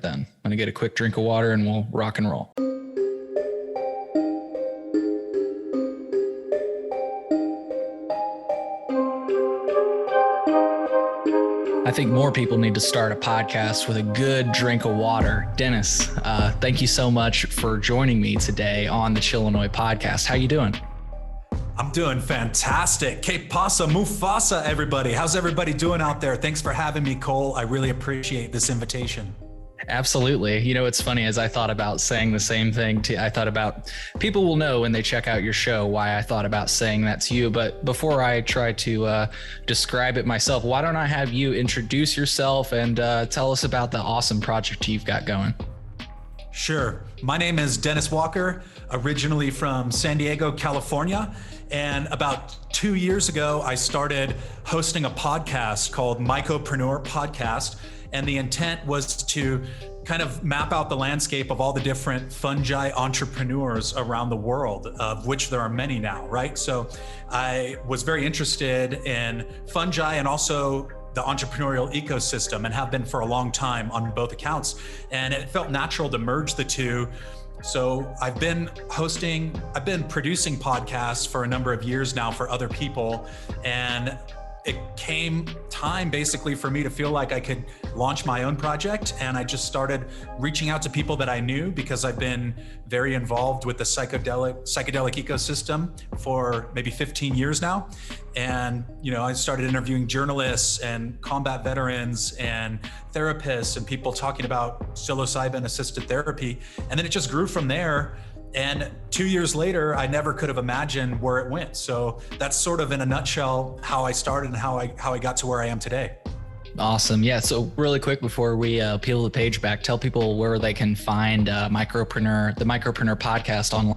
then. I'm going to get a quick drink of water and we'll rock and roll. I think more people need to start a podcast with a good drink of water. Dennis, thank you so much for joining me today on the Chillinois podcast. How you doing? I'm doing fantastic. Que pasa, Mufasa, everybody. How's everybody doing out there? Thanks for having me, Cole. I really appreciate this invitation. Absolutely. You know, it's funny, as I thought about saying the same thing I thought about, people will know when they check out your show why I thought about saying that to you. But before I try to describe it myself, why don't I have you introduce yourself and tell us about the awesome project you've got going? Sure. My name is Dennis Walker, originally from San Diego, California. And about 2 years ago, I started hosting a podcast called Mycopreneur Podcast. And the intent was to kind of map out the landscape of all the different fungi entrepreneurs around the world, of which there are many now, right? So I was very interested in fungi and also the entrepreneurial ecosystem, and have been for a long time on both accounts. And it felt natural to merge the two. So I've been producing podcasts for a number of years now for other people. And it came time basically for me to feel like I could launch my own project. And I just started reaching out to people that I knew, because I've been very involved with the psychedelic ecosystem for maybe 15 years now. And, you know, I started interviewing journalists and combat veterans and therapists and people talking about psilocybin assisted therapy. And then it just grew from there. And 2 years later, I never could have imagined where it went. So that's sort of in a nutshell how I started and how I got to where I am today. Awesome. Yeah. So really quick before we peel the page back, tell people where they can find the Mycopreneur podcast online.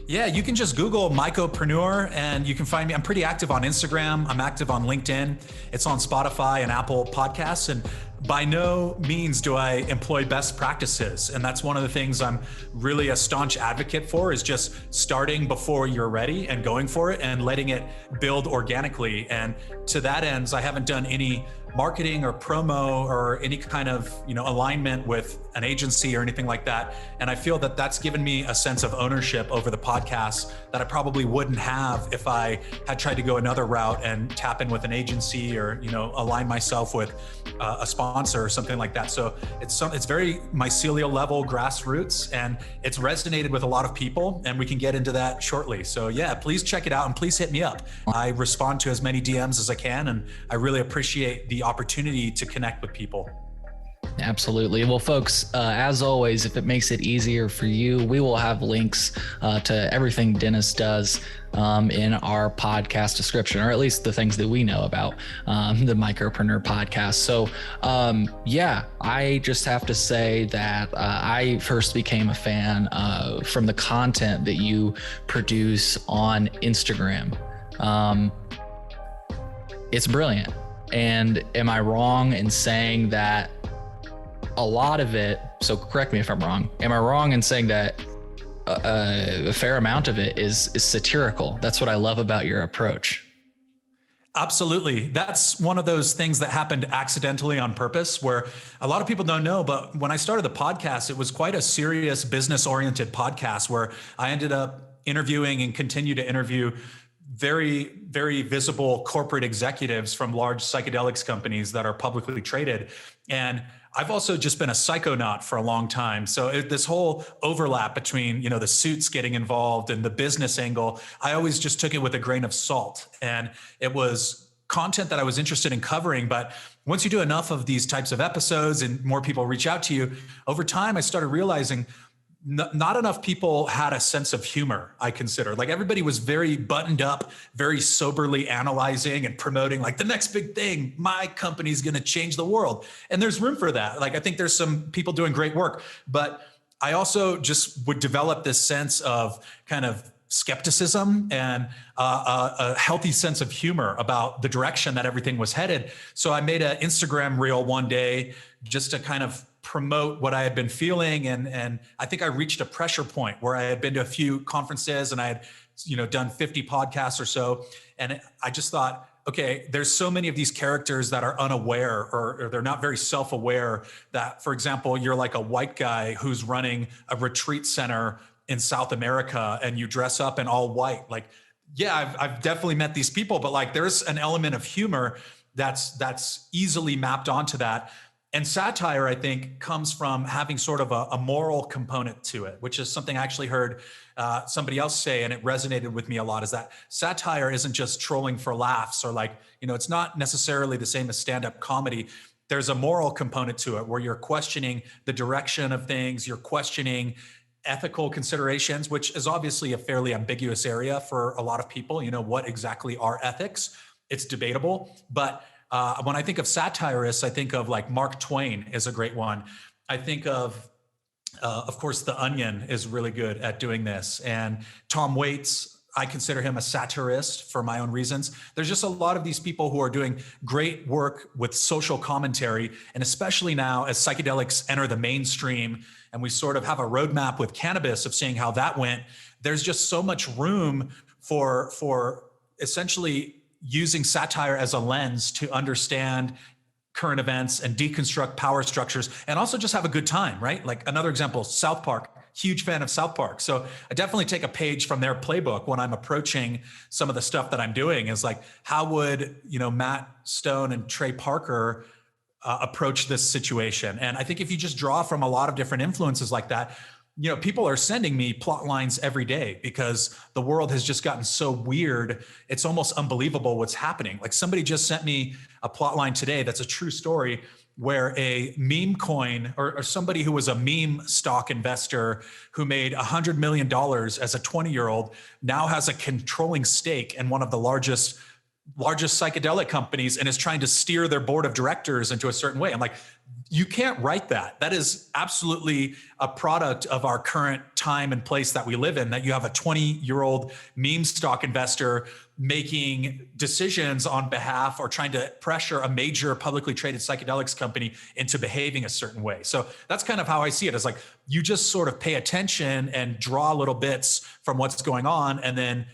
Yeah, you can just Google Mycopreneur and you can find me. I'm pretty active on Instagram. I'm active on LinkedIn. It's on Spotify and Apple Podcasts. And by no means do I employ best practices. And that's one of the things I'm really a staunch advocate for, is just starting before you're ready and going for it and letting it build organically. And to that ends, I haven't done any marketing or promo or any kind of, alignment with an agency or anything like that. And I feel that that's given me a sense of ownership over the podcast that I probably wouldn't have if I had tried to go another route and tap in with an agency or, align myself with a sponsor or something like that. So it's very mycelial level, grassroots, and it's resonated with a lot of people, and we can get into that shortly. So yeah, please check it out and please hit me up. I respond to as many DMs as I can, and I really appreciate the opportunity to connect with people. Absolutely. Well, folks, as always, if it makes it easier for you, we will have links to everything Dennis does in our podcast description, or at least the things that we know about the Mycopreneur podcast. So I just have to say that I first became a fan from the content that you produce on Instagram. It's brilliant. And am I wrong in saying that a lot of it, so correct me if I'm wrong, am I wrong in saying that a fair amount of it is satirical? That's what I love about your approach. Absolutely. That's one of those things that happened accidentally on purpose, where a lot of people don't know, but when I started the podcast, it was quite a serious business-oriented podcast where I ended up interviewing and continue to interview very, very visible corporate executives from large psychedelics companies that are publicly traded. And I've also just been a psychonaut for a long time. So this whole overlap between, the suits getting involved and the business angle, I always just took it with a grain of salt. And it was content that I was interested in covering. But once you do enough of these types of episodes and more people reach out to you, over time, I started realizing not enough people had a sense of humor, I consider. Like, everybody was very buttoned up, very soberly analyzing and promoting, like, the next big thing, my company's going to change the world. And there's room for that. Like, I think there's some people doing great work, but I also just would develop this sense of kind of skepticism and a healthy sense of humor about the direction that everything was headed. So I made an Instagram reel one day just to kind of promote what I had been feeling. And I think I reached a pressure point where I had been to a few conferences and I had, done 50 podcasts or so. And I just thought, okay, there's so many of these characters that are unaware or they're not very self-aware that, for example, you're like a white guy who's running a retreat center in South America and you dress up in all white. Like, yeah, I've definitely met these people, but like there's an element of humor that's easily mapped onto that. And satire, I think, comes from having sort of a moral component to it, which is something I actually heard somebody else say, and it resonated with me a lot, is that satire isn't just trolling for laughs or like, it's not necessarily the same as stand-up comedy. There's a moral component to it where you're questioning the direction of things, you're questioning ethical considerations, which is obviously a fairly ambiguous area for a lot of people. What exactly are ethics? It's debatable, but when I think of satirists, I think of like Mark Twain is a great one. I think of course, The Onion is really good at doing this. And Tom Waits, I consider him a satirist for my own reasons. There's just a lot of these people who are doing great work with social commentary. And especially now as psychedelics enter the mainstream and we sort of have a roadmap with cannabis of seeing how that went, there's just so much room for essentially using satire as a lens to understand current events and deconstruct power structures and also just have a good time, right? Like another example, South Park, huge fan of South Park. So I definitely take a page from their playbook when I'm approaching some of the stuff that I'm doing is like, how would, Matt Stone and Trey Parker approach this situation? And I think if you just draw from a lot of different influences like that, people are sending me plot lines every day because the world has just gotten so weird. It's almost unbelievable what's happening. Like somebody just sent me a plot line today that's a true story where a meme coin or somebody who was a meme stock investor who made $100 million as a 20-year-old now has a controlling stake in one of the largest psychedelic companies and is trying to steer their board of directors into a certain way. I'm like, you can't write that. That is absolutely a product of our current time and place that we live in, that you have a 20-year-old meme stock investor making decisions on behalf or trying to pressure a major publicly traded psychedelics company into behaving a certain way. So that's kind of how I see it. It's like you just sort of pay attention and draw little bits from what's going on and then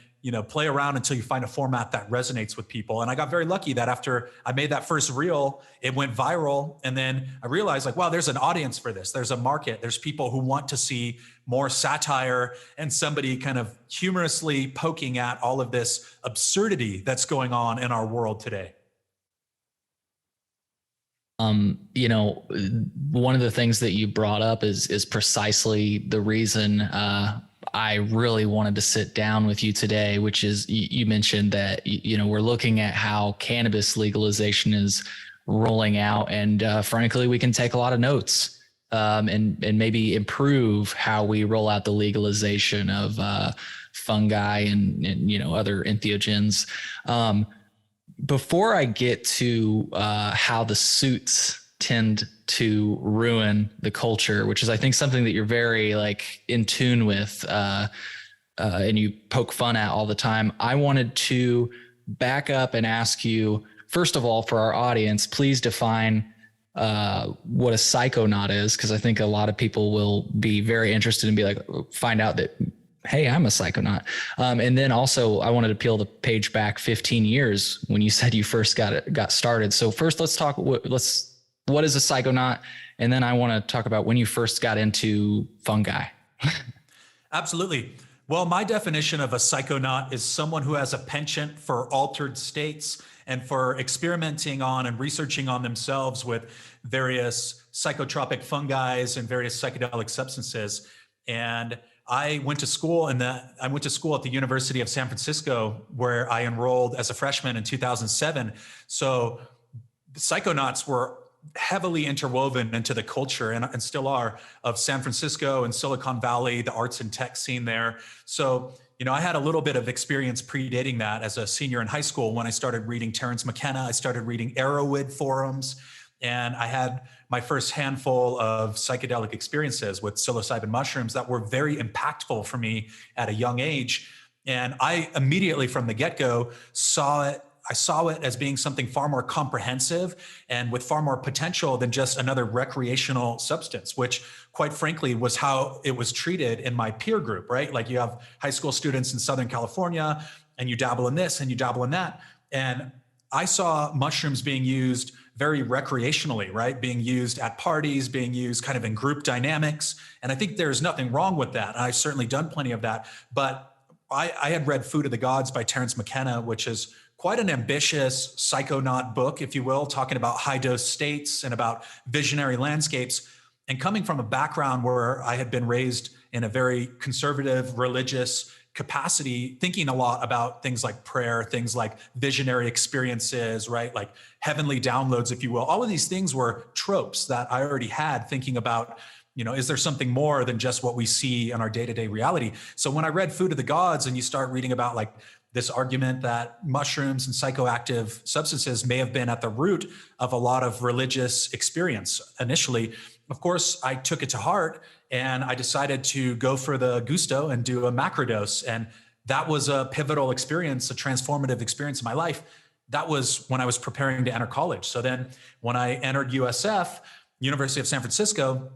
play around until you find a format that resonates with people. And I got very lucky that after I made that first reel, it went viral. And then I realized like, wow, there's an audience for this. There's a market. There's people who want to see more satire and somebody kind of humorously poking at all of this absurdity that's going on in our world today. One of the things that you brought up is precisely the reason I really wanted to sit down with you today, which is you mentioned that, we're looking at how cannabis legalization is rolling out. And frankly, we can take a lot of notes and maybe improve how we roll out the legalization of fungi and other entheogens. Before I get to how the suits tend to ruin the culture, which is, I think, something that you're very in tune with and you poke fun at all the time, I wanted to back up and ask you, first of all, for our audience, please define what a psychonaut is, because I think a lot of people will be very interested and be like, find out that, hey, I'm a psychonaut. And then also I wanted to peel the page back 15 years when you said you first got started. So first let's talk, what is a psychonaut? And then I want to talk about when you first got into fungi. Absolutely. Well, my definition of a psychonaut is someone who has a penchant for altered states and for experimenting on and researching on themselves with various psychotropic fungi and various psychedelic substances. And I went to school at the University of San Francisco, where I enrolled as a freshman in 2007. So the psychonauts were heavily interwoven into the culture and still are of San Francisco and Silicon Valley, the arts and tech scene there. So, I had a little bit of experience predating that as a senior in high school when I started reading Terence McKenna. I started reading Arrowwood forums, and I had my first handful of psychedelic experiences with psilocybin mushrooms that were very impactful for me at a young age. And I immediately from the get-go saw it as being something far more comprehensive and with far more potential than just another recreational substance, which quite frankly was how it was treated in my peer group, right? Like you have high school students in Southern California and you dabble in this and you dabble in that. And I saw mushrooms being used very recreationally, right? Being used at parties, being used kind of in group dynamics. And I think there's nothing wrong with that. I've certainly done plenty of that. But I had read Food of the Gods by Terence McKenna, which is quite an ambitious psychonaut book, if you will, talking about high dose states and about visionary landscapes. And coming from a background where I had been raised in a very conservative religious capacity, thinking a lot about things like prayer, things like visionary experiences, right? Like heavenly downloads, if you will. All of these things were tropes that I already had, thinking about, is there something more than just what we see in our day-to-day reality? So when I read Food of the Gods and you start reading about like this argument that mushrooms and psychoactive substances may have been at the root of a lot of religious experience initially, of course, I took it to heart and I decided to go for the gusto and do a macrodose. And that was a pivotal experience, a transformative experience in my life. That was when I was preparing to enter college. So then when I entered USF, University of San Francisco,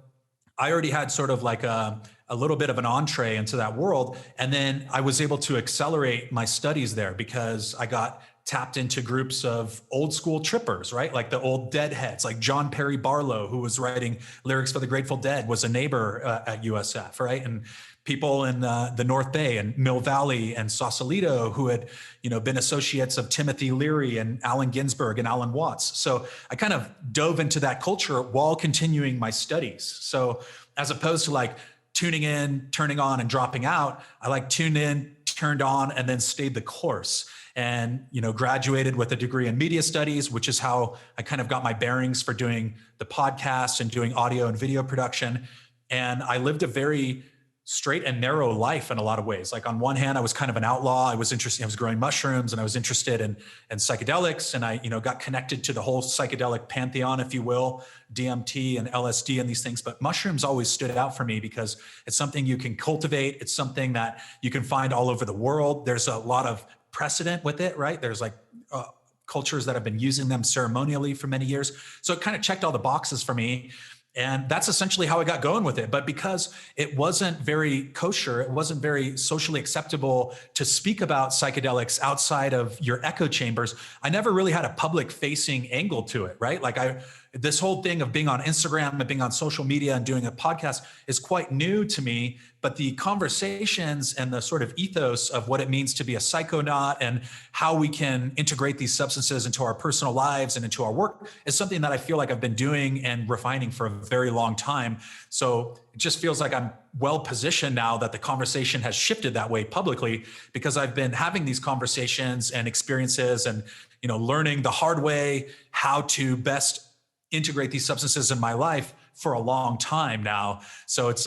I already had sort of like a little bit of an entree into that world. And then I was able to accelerate my studies there because I got tapped into groups of old school trippers, right? Like the old Deadheads, like John Perry Barlow, who was writing lyrics for the Grateful Dead, was a neighbor at USF, right? And people in the North Bay and Mill Valley and Sausalito who had, been associates of Timothy Leary and Allen Ginsberg and Alan Watts. So I kind of dove into that culture while continuing my studies. So as opposed to like tuning in, turning on and dropping out, I like tuned in, turned on, and then stayed the course. And, graduated with a degree in media studies, which is how I kind of got my bearings for doing the podcast and doing audio and video production. And I lived a very straight and narrow life in a lot of ways. Like on one hand, I was kind of an outlaw. I was growing mushrooms and I was interested in psychedelics. And I, got connected to the whole psychedelic pantheon, if you will, DMT and LSD and these things. But mushrooms always stood out for me because it's something you can cultivate. It's something that you can find all over the world. There's a lot of precedent with it, right? There's like cultures that have been using them ceremonially for many years. So it kind of checked all the boxes for me. And that's essentially how I got going with it. But because it wasn't very kosher, it wasn't very socially acceptable to speak about psychedelics outside of your echo chambers, I never really had a public facing angle to it, right? Like this whole thing of being on Instagram and being on social media and doing a podcast is quite new to me, but the conversations and the sort of ethos of what it means to be a psychonaut and how we can integrate these substances into our personal lives and into our work is something that I feel like I've been doing and refining for a very long time. So it just feels like I'm well positioned now that the conversation has shifted that way publicly, because I've been having these conversations and experiences and, learning the hard way how to best integrate these substances in my life for a long time now. So it's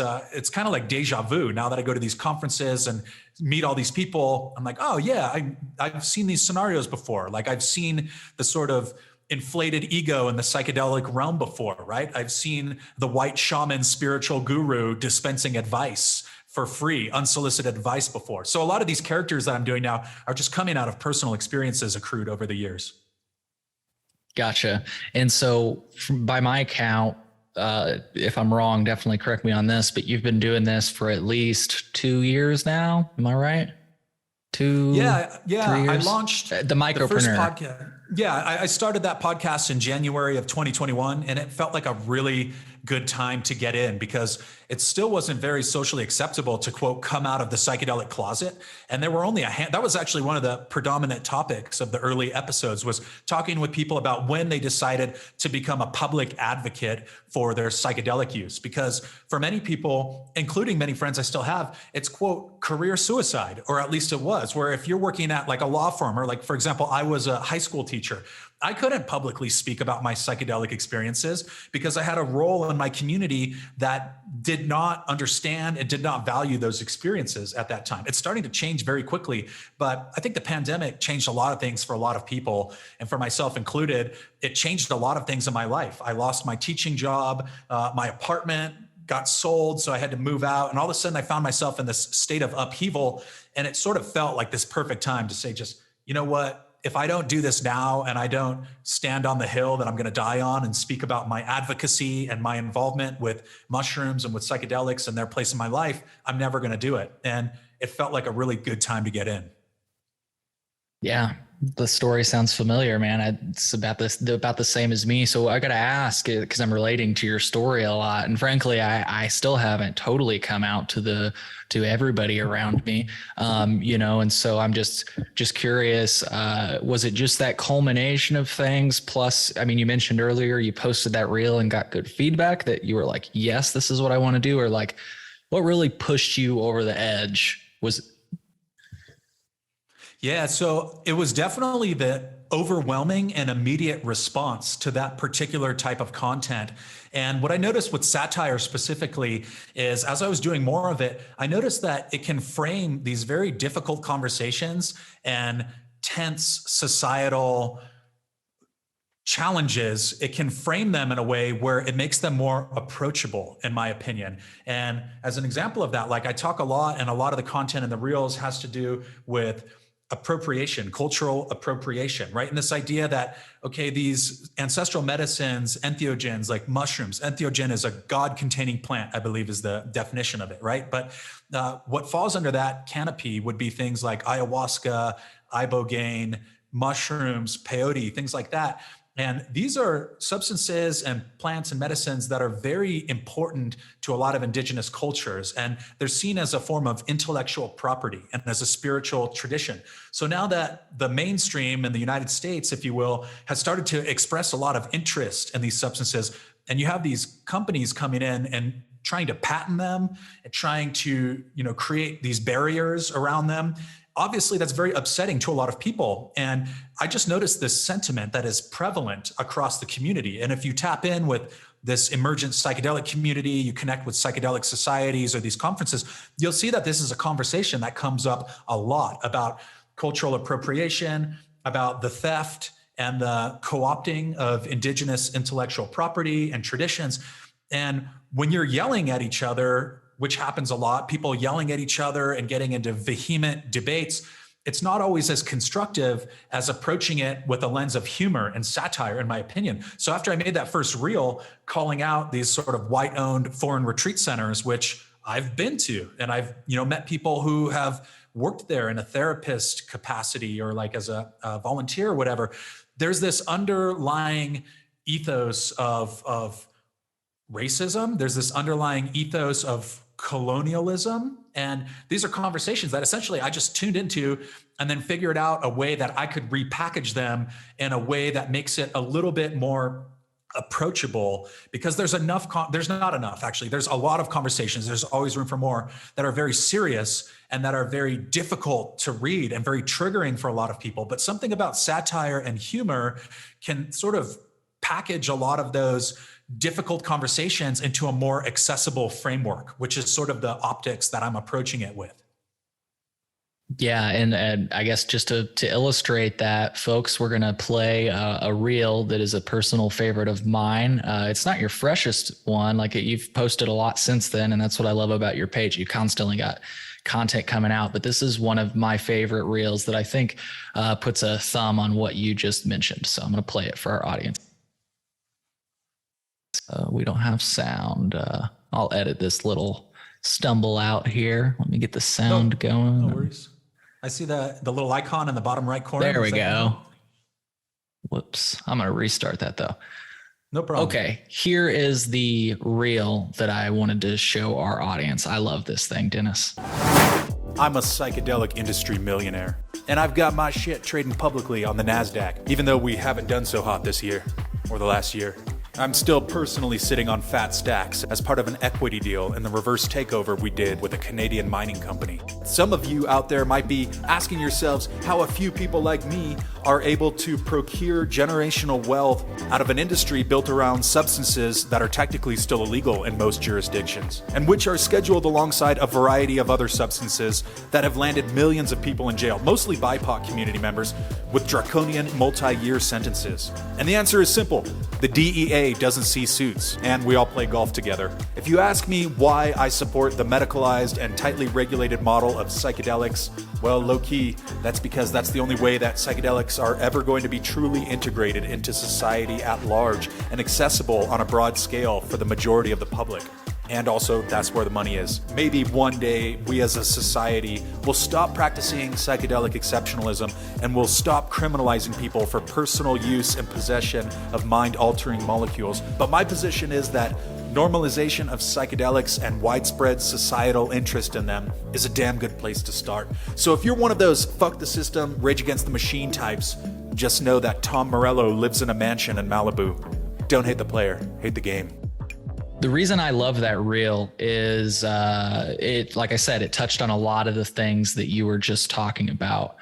kind of like deja vu. Now that I go to these conferences and meet all these people, I'm like, oh yeah, I've seen these scenarios before. Like I've seen the sort of inflated ego in the psychedelic realm before, right? I've seen the white shaman spiritual guru dispensing advice for free, unsolicited advice before. So a lot of these characters that I'm doing now are just coming out of personal experiences accrued over the years. Gotcha. And so by my count, if I'm wrong, definitely correct me on this, but you've been doing this for at least 2 years now. Am I right? 2, Yeah. 3 years? I launched the Mycopreneur. The first podcast. Yeah. I started that podcast in January of 2021, and it felt like a really good time to get in because it still wasn't very socially acceptable to, quote, come out of the psychedelic closet. And there were only that was actually one of the predominant topics of the early episodes, was talking with people about when they decided to become a public advocate for their psychedelic use. Because for many people, including many friends I still have, it's, quote, career suicide, or at least it was, where if you're working at like a law firm, or like, for example, I was a high school teacher, I couldn't publicly speak about my psychedelic experiences because I had a role in my community that did not understand and did not value those experiences at that time. It's starting to change very quickly, but I think the pandemic changed a lot of things for a lot of people, and for myself included. It changed a lot of things in my life. I lost my teaching job, my apartment got sold, so I had to move out, and all of a sudden I found myself in this state of upheaval, and it sort of felt like this perfect time to say, just, you know what? If I don't do this now and I don't stand on the hill that I'm going to die on and speak about my advocacy and my involvement with mushrooms and with psychedelics and their place in my life, I'm never going to do it. And it felt like a really good time to get in. Yeah, The story sounds familiar, man. It's about the same as me. So I got to ask it because I'm relating to your story a lot. And frankly, I still haven't totally come out to everybody around me. And so I'm just curious, was it just that culmination of things? Plus, I mean, you mentioned earlier, you posted that reel and got good feedback that you were like, yes, this is what I want to do. Or like, what really pushed you over the edge was. Yeah, so it was definitely the overwhelming and immediate response to that particular type of content. And what I noticed with satire specifically is as I was doing more of it, I noticed that it can frame these very difficult conversations and tense societal challenges. It can frame them in a way where it makes them more approachable, in my opinion. And as an example of that, like I talk a lot, and a lot of the content in the reels has to do with appropriation, cultural appropriation, right? And this idea that, okay, these ancestral medicines, entheogens like mushrooms, entheogen is a God-containing plant, I believe is the definition of it, right? But what falls under that canopy would be things like ayahuasca, ibogaine, mushrooms, peyote, things like that. And these are substances and plants and medicines that are very important to a lot of indigenous cultures. And they're seen as a form of intellectual property and as a spiritual tradition. So now that the mainstream in the United States, if you will, has started to express a lot of interest in these substances, and you have these companies coming in and trying to patent them and trying to, create these barriers around them, obviously that's very upsetting to a lot of people. And I just noticed this sentiment that is prevalent across the community. And if you tap in with this emergent psychedelic community, you connect with psychedelic societies or these conferences, you'll see that this is a conversation that comes up a lot about cultural appropriation, about the theft and the co-opting of indigenous intellectual property and traditions. And when you're yelling at each other, which happens a lot, people yelling at each other and getting into vehement debates, it's not always as constructive as approaching it with a lens of humor and satire, in my opinion. So after I made that first reel calling out these sort of white-owned foreign retreat centers, which I've been to, and I've met people who have worked there in a therapist capacity or like as a volunteer or whatever, there's this underlying ethos of racism. There's this underlying ethos of colonialism. And these are conversations that essentially I just tuned into and then figured out a way that I could repackage them in a way that makes it a little bit more approachable, because there's not enough, actually. There's a lot of conversations. There's always room for more that are very serious and that are very difficult to read and very triggering for a lot of people. But something about satire and humor can sort of package a lot of those difficult conversations into a more accessible framework, which is sort of the optics that I'm approaching it with. Yeah. And I guess just to illustrate that, folks, we're going to play a reel that is a personal favorite of mine. It's not your freshest one. You've posted a lot since then. And that's what I love about your page. You constantly got content coming out, but this is one of my favorite reels that I think puts a thumb on what you just mentioned. So I'm going to play it for our audience. We don't have sound. I'll edit this little stumble out here. Let me get the sound going. No worries. I see the little icon in the bottom right corner. There we go. Whoops. I'm going to restart that though. No problem. Okay. Here is the reel that I wanted to show our audience. I love this thing, Dennis. I'm a psychedelic industry millionaire, and I've got my shit trading publicly on the NASDAQ, even though we haven't done so hot this year or the last year. I'm still personally sitting on fat stacks as part of an equity deal in the reverse takeover we did with a Canadian mining company. Some of you out there might be asking yourselves how a few people like me are able to procure generational wealth out of an industry built around substances that are technically still illegal in most jurisdictions, and which are scheduled alongside a variety of other substances that have landed millions of people in jail, mostly BIPOC community members, with draconian multi-year sentences. And the answer is simple. The DEA doesn't see suits, and we all play golf together. If you ask me why I support the medicalized and tightly regulated model of psychedelics, well, low-key, that's because that's the only way that psychedelics are ever going to be truly integrated into society at large and accessible on a broad scale for the majority of the public. And also, that's where the money is. Maybe one day we as a society will stop practicing psychedelic exceptionalism and will stop criminalizing people for personal use and possession of mind-altering molecules. But my position is that normalization of psychedelics and widespread societal interest in them is a damn good place to start. So if you're one of those fuck the system, rage against the machine types, just know that Tom Morello lives in a mansion in Malibu. Don't hate the player, hate the game. The reason I love that reel is like I said, it touched on a lot of the things that you were just talking about.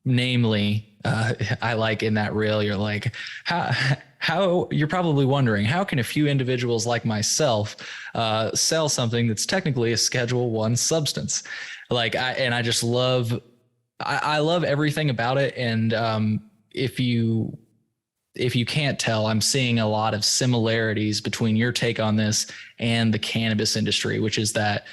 Namely, I like in that reel, you're like, how you're probably wondering, how can a few individuals like myself sell something that's technically a Schedule I substance? I just love, I love everything about it. And if you can't tell, I'm seeing a lot of similarities between your take on this and the cannabis industry, which is that,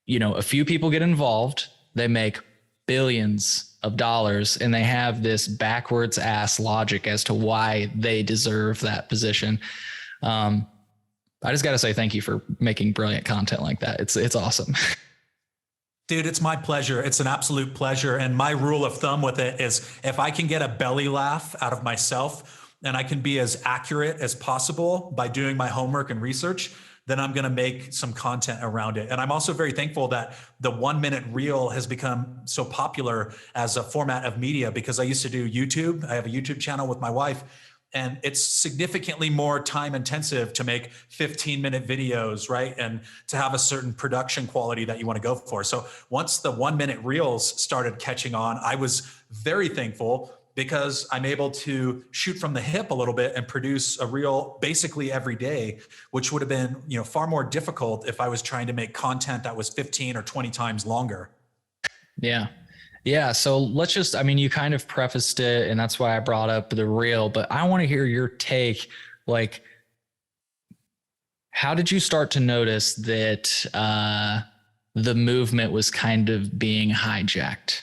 a few people get involved, they make billions of dollars, and they have this backwards ass logic as to why they deserve that position. I just got to say thank you for making brilliant content like that. It's awesome. Dude, it's my pleasure. It's an absolute pleasure. And my rule of thumb with it is if I can get a belly laugh out of myself, and I can be as accurate as possible by doing my homework and research, then I'm going to make some content around it. And I'm also very thankful that the 1 minute reel has become so popular as a format of media, because I used to do YouTube. I have a YouTube channel with my wife, and it's significantly more time intensive to make 15-minute videos, right? And to have a certain production quality that you want to go for. So once the 1 minute reels started catching on, I was very thankful, because I'm able to shoot from the hip a little bit and produce a reel basically every day, which would have been, far more difficult if I was trying to make content that was 15 or 20 times longer. Yeah. Yeah. So let's just, you kind of prefaced it, and that's why I brought up the reel, but I want to hear your take. Like, how did you start to notice that the movement was kind of being hijacked?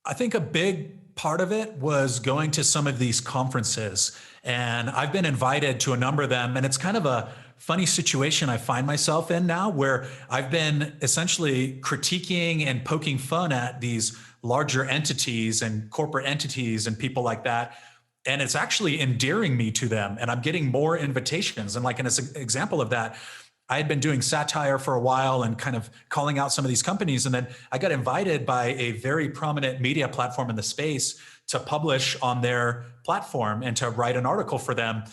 I think a big part of it was going to some of these conferences, and I've been invited to a number of them, and it's kind of a funny situation I find myself in now, where I've been essentially critiquing and poking fun at these larger entities and corporate entities and people like that. And it's actually endearing me to them, and I'm getting more invitations. And like an example of that, I had been doing satire for a while and kind of calling out some of these companies. And then I got invited by a very prominent media platform in the space to publish on their platform and to write an article for them,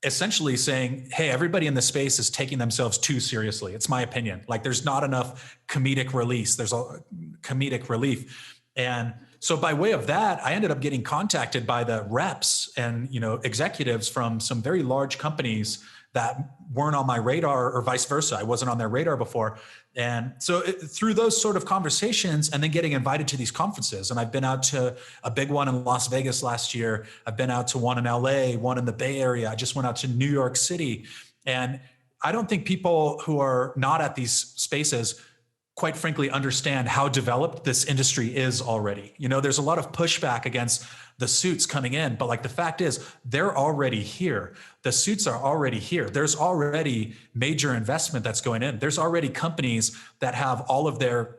essentially saying, hey, everybody in the space is taking themselves too seriously. It's my opinion. Like, there's not enough comedic release. There's a comedic relief. And so by way of that, I ended up getting contacted by the reps and, executives from some very large companies that weren't on my radar, or vice versa. I wasn't on their radar before. And so through those sort of conversations, and then getting invited to these conferences, and I've been out to a big one in Las Vegas last year. I've been out to one in LA, one in the Bay Area. I just went out to New York City. And I don't think people who are not at these spaces, quite frankly, understand how developed this industry is already. There's a lot of pushback against the suits coming in, but like, the fact is they're already here. The suits are already here. There's already major investment that's going in. There's already companies that have all of their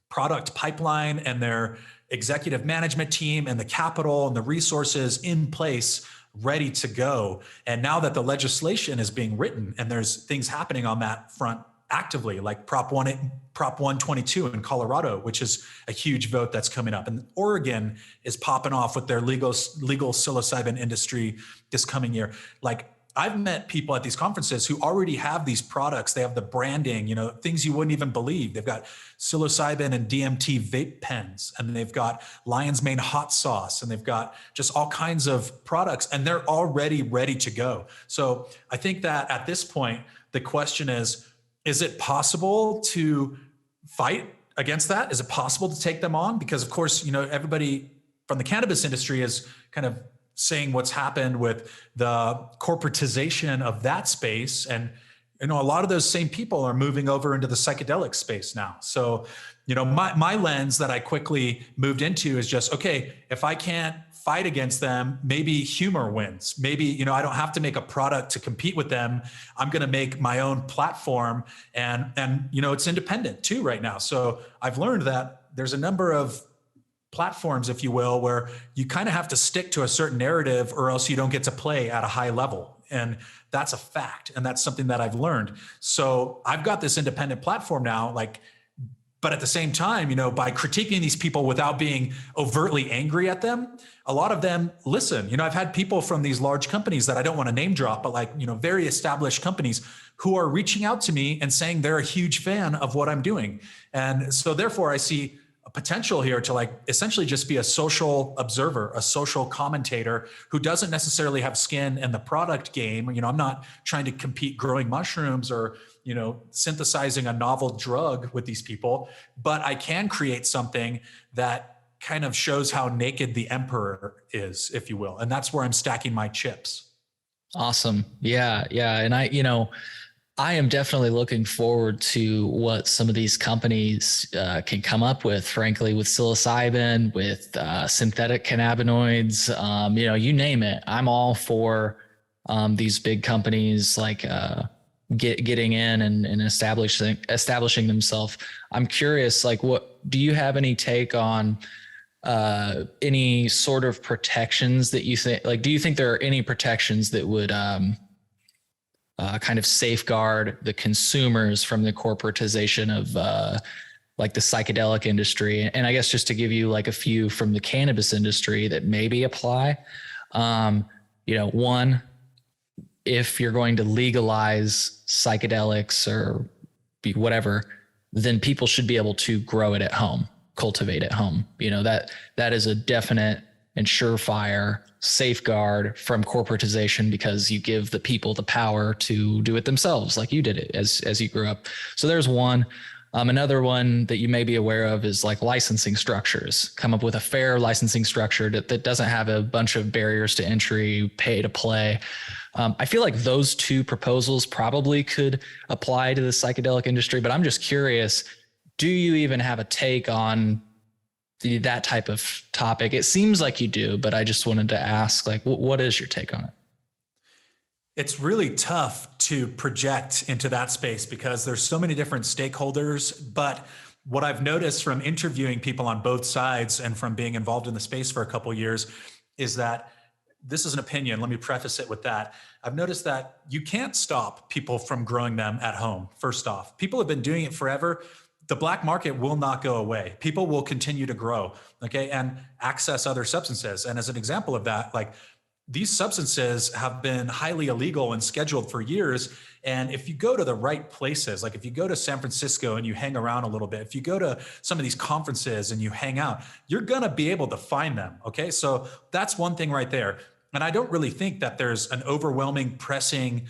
product pipeline and their executive management team and the capital and the resources in place, ready to go. And now that the legislation is being written and there's things happening on that front actively, like Prop 122 in Colorado, which is a huge vote that's coming up. And Oregon is popping off with their legal psilocybin industry this coming year. Like, I've met people at these conferences who already have these products. They have the branding, things you wouldn't even believe. They've got psilocybin and DMT vape pens, and they've got lion's mane hot sauce, and they've got just all kinds of products, and they're already ready to go. So I think that at this point, the question is it possible to fight against that? Is it possible to take them on? Because of course, everybody from the cannabis industry is kind of saying what's happened with the corporatization of that space. And, a lot of those same people are moving over into the psychedelic space now. So, my lens that I quickly moved into is just, okay, if I can't fight against them, maybe humor wins. Maybe, you know, I don't have to make a product to compete with them. I'm going to make my own platform, and you know, it's independent too right now. So I've learned that there's a number of platforms, if you will, where you kind of have to stick to a certain narrative or else you don't get to play at a high level. And that's a fact. And that's something that I've learned. So I've got this independent platform now, like, but at the same time, you know, by critiquing these people without being overtly angry at them, a lot of them listen. You know, I've had people from these large companies that I don't want to name drop, but like, you know, very established companies who are reaching out to me and saying they're a huge fan of what I'm doing. And so therefore I see a potential here to like essentially just be a social observer, a social commentator who doesn't necessarily have skin in the product game. You know, I'm not trying to compete growing mushrooms or, you know, synthesizing a novel drug with these people, but I can create something that kind of shows how naked the emperor is, if you will. And that's where I'm stacking my chips. Awesome. Yeah. Yeah. And I am definitely looking forward to what some of these companies can come up with, frankly, with psilocybin, with synthetic cannabinoids, you know, you name it. I'm all for these big companies like getting in and establishing themselves. I'm curious, like, what do you have any take on any sort of protections that you think, like, do you think there are any protections that would kind of safeguard the consumers from the corporatization of like the psychedelic industry? And I guess just to give you like a few from the cannabis industry that maybe apply, you know, one, if you're going to legalize psychedelics or be whatever, then people should be able to grow it at home, cultivate at home. You know, that is a definite and surefire safeguard from corporatization, because you give the people the power to do it themselves, like you did it as you grew up. So there's one. Another one that you may be aware of is like licensing structures. Come up with a fair licensing structure that doesn't have a bunch of barriers to entry, pay to play. I feel like those two proposals probably could apply to the psychedelic industry, but I'm just curious, do you even have a take on that type of topic? It seems like you do, but I just wanted to ask, like, what is your take on it? It's really tough to project into that space because there's so many different stakeholders. But what I've noticed from interviewing people on both sides and from being involved in the space for a couple of years is that this is an opinion. Let me preface it with that. I've noticed that you can't stop people from growing them at home. First off, people have been doing it forever. The black market will not go away. People will continue to grow, okay, and access other substances. And as an example of that, like, these substances have been highly illegal and scheduled for years. And if you go to the right places, like if you go to San Francisco and you hang around a little bit, if you go to some of these conferences and you hang out, you're going to be able to find them. Okay. So that's one thing right there. And I don't really think that there's an overwhelming pressing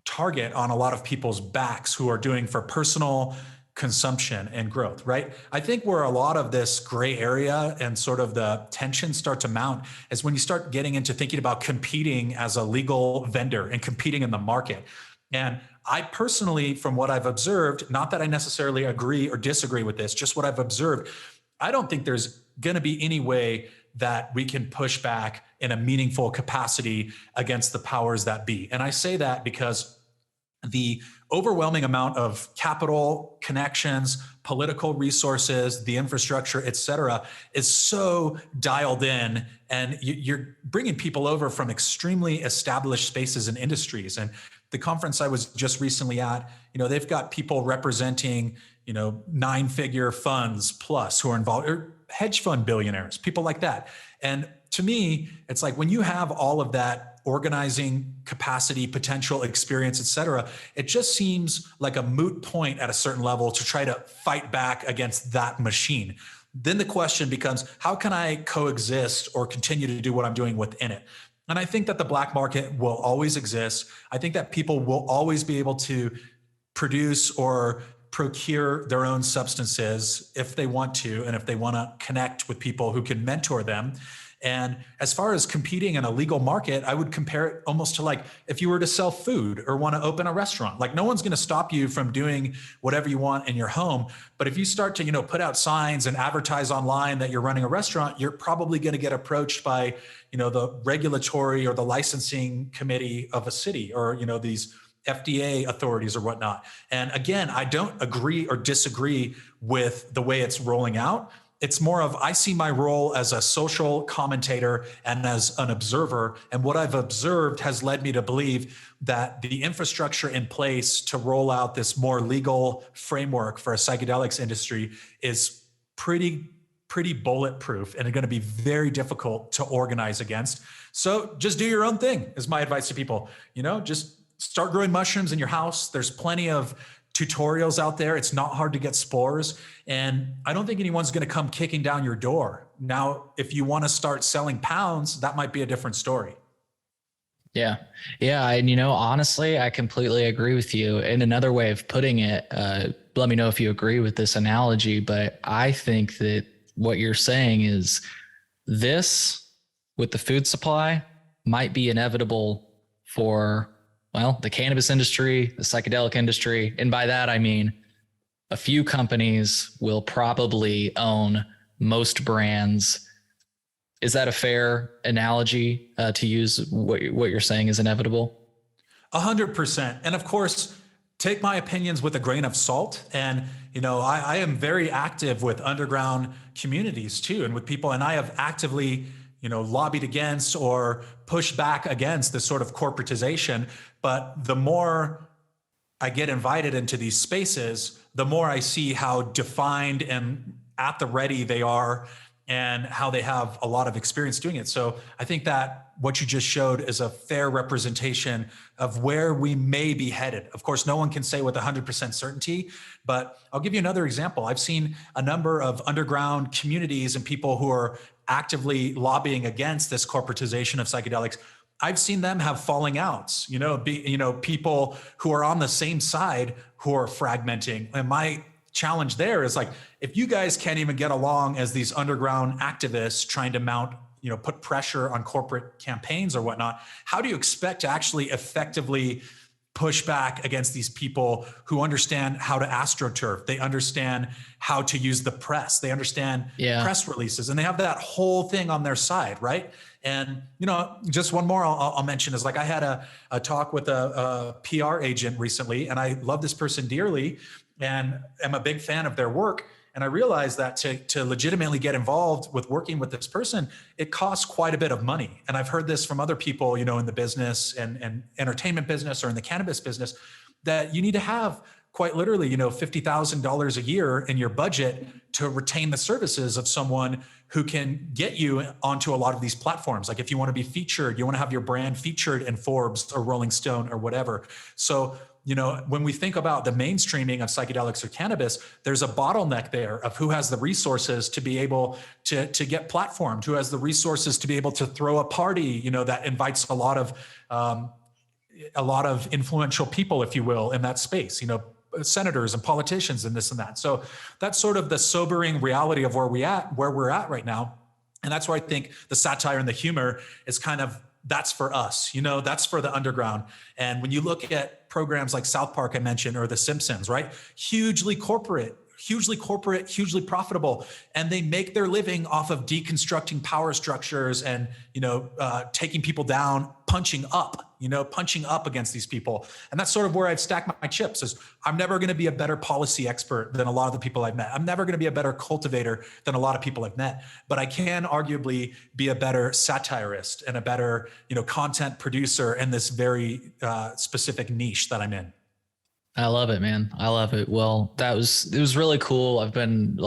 target on a lot of people's backs who are doing for personal consumption and growth, right? I think where a lot of this gray area and sort of the tensions start to mount is when you start getting into thinking about competing as a legal vendor and competing in the market. And I personally, from what I've observed, not that I necessarily agree or disagree with this, just what I've observed, I don't think there's going to be any way that we can push back in a meaningful capacity against the powers that be. And I say that because the overwhelming amount of capital, connections, political resources, the infrastructure, et cetera, is so dialed in, and you're bringing people over from extremely established spaces and industries. And the conference I was just recently at, you know, they've got people representing, you know, 9-figure funds plus who are involved, or hedge fund billionaires, people like that. And to me, it's like when you have all of that organizing capacity, potential, experience, et cetera, it just seems like a moot point at a certain level to try to fight back against that machine. Then the question becomes, how can I coexist or continue to do what I'm doing within it? And I think that the black market will always exist. I think that people will always be able to produce or procure their own substances if they want to, and if they want to connect with people who can mentor them. And as far as competing in a legal market, I would compare it almost to like if you were to sell food or want to open a restaurant. Like no one's going to stop you from doing whatever you want in your home. But if you start to, put out signs and advertise online that you're running a restaurant, you're probably going to get approached by, the regulatory or the licensing committee of a city, or, these FDA authorities or whatnot. And again, I don't agree or disagree with the way it's rolling out. It's more of, I see my role as a social commentator and as an observer. And what I've observed has led me to believe that the infrastructure in place to roll out this more legal framework for a psychedelics industry is pretty bulletproof, and it's going to be very difficult to organize against. So just do your own thing is my advice to people. Just start growing mushrooms in your house. There's plenty of tutorials out there. It's not hard to get spores. And I don't think anyone's going to come kicking down your door. Now, if you want to start selling pounds, that might be a different story. Yeah. Yeah. And, honestly, I completely agree with you. And another way of putting it, let me know if you agree with this analogy, but I think that what you're saying is this with the food supply might be inevitable for, the cannabis industry, the psychedelic industry. And by that, I mean, a few companies will probably own most brands. Is that a fair analogy to use what you're saying is inevitable? 100%. And of course, take my opinions with a grain of salt. And, I am very active with underground communities too, and with people, and I have actively, lobbied against or pushed back against this sort of corporatization. But the more I get invited into these spaces, the more I see how defined and at the ready they are, and how they have a lot of experience doing it. So I think that what you just showed is a fair representation of where we may be headed. Of course, no one can say with 100% certainty, but I'll give you another example. I've seen a number of underground communities and people who are actively lobbying against this corporatization of psychedelics. I've seen them have falling outs, people who are on the same side who are fragmenting. And my challenge there is like, if you guys can't even get along as these underground activists trying to mount, put pressure on corporate campaigns or whatnot, how do you expect to actually effectively push back against these people who understand how to astroturf? They understand how to use the press. They understand press releases, and they have that whole thing on their side, right? And, just one more I'll mention is like, I had a talk with a PR agent recently, and I love this person dearly and am a big fan of their work. And I realized that to legitimately get involved with working with this person, it costs quite a bit of money. And I've heard this from other people, in the business and entertainment business or in the cannabis business, that you need to have quite literally, $50,000 a year in your budget to retain the services of someone who can get you onto a lot of these platforms. Like if you want to be featured, you want to have your brand featured in Forbes or Rolling Stone or whatever. So, when we think about the mainstreaming of psychedelics or cannabis, there's a bottleneck there of who has the resources to be able to get platformed, who has the resources to be able to throw a party, that invites a lot of influential people, if you will, in that space, senators and politicians and this and that. So that's sort of the sobering reality of where we're at right now. And that's where I think the satire and the humor is kind of, that's for us, that's for the underground. And when you look at programs like South Park, I mentioned, or The Simpsons, right? Hugely corporate, hugely profitable. And they make their living off of deconstructing power structures and, taking people down, punching up against these people. And that's sort of where I've stacked my chips is I'm never going to be a better policy expert than a lot of the people I've met. I'm never going to be a better cultivator than a lot of people I've met, but I can arguably be a better satirist and a better, content producer in this very specific niche that I'm in. I love it, man. I love it. Well, it was really cool. I've been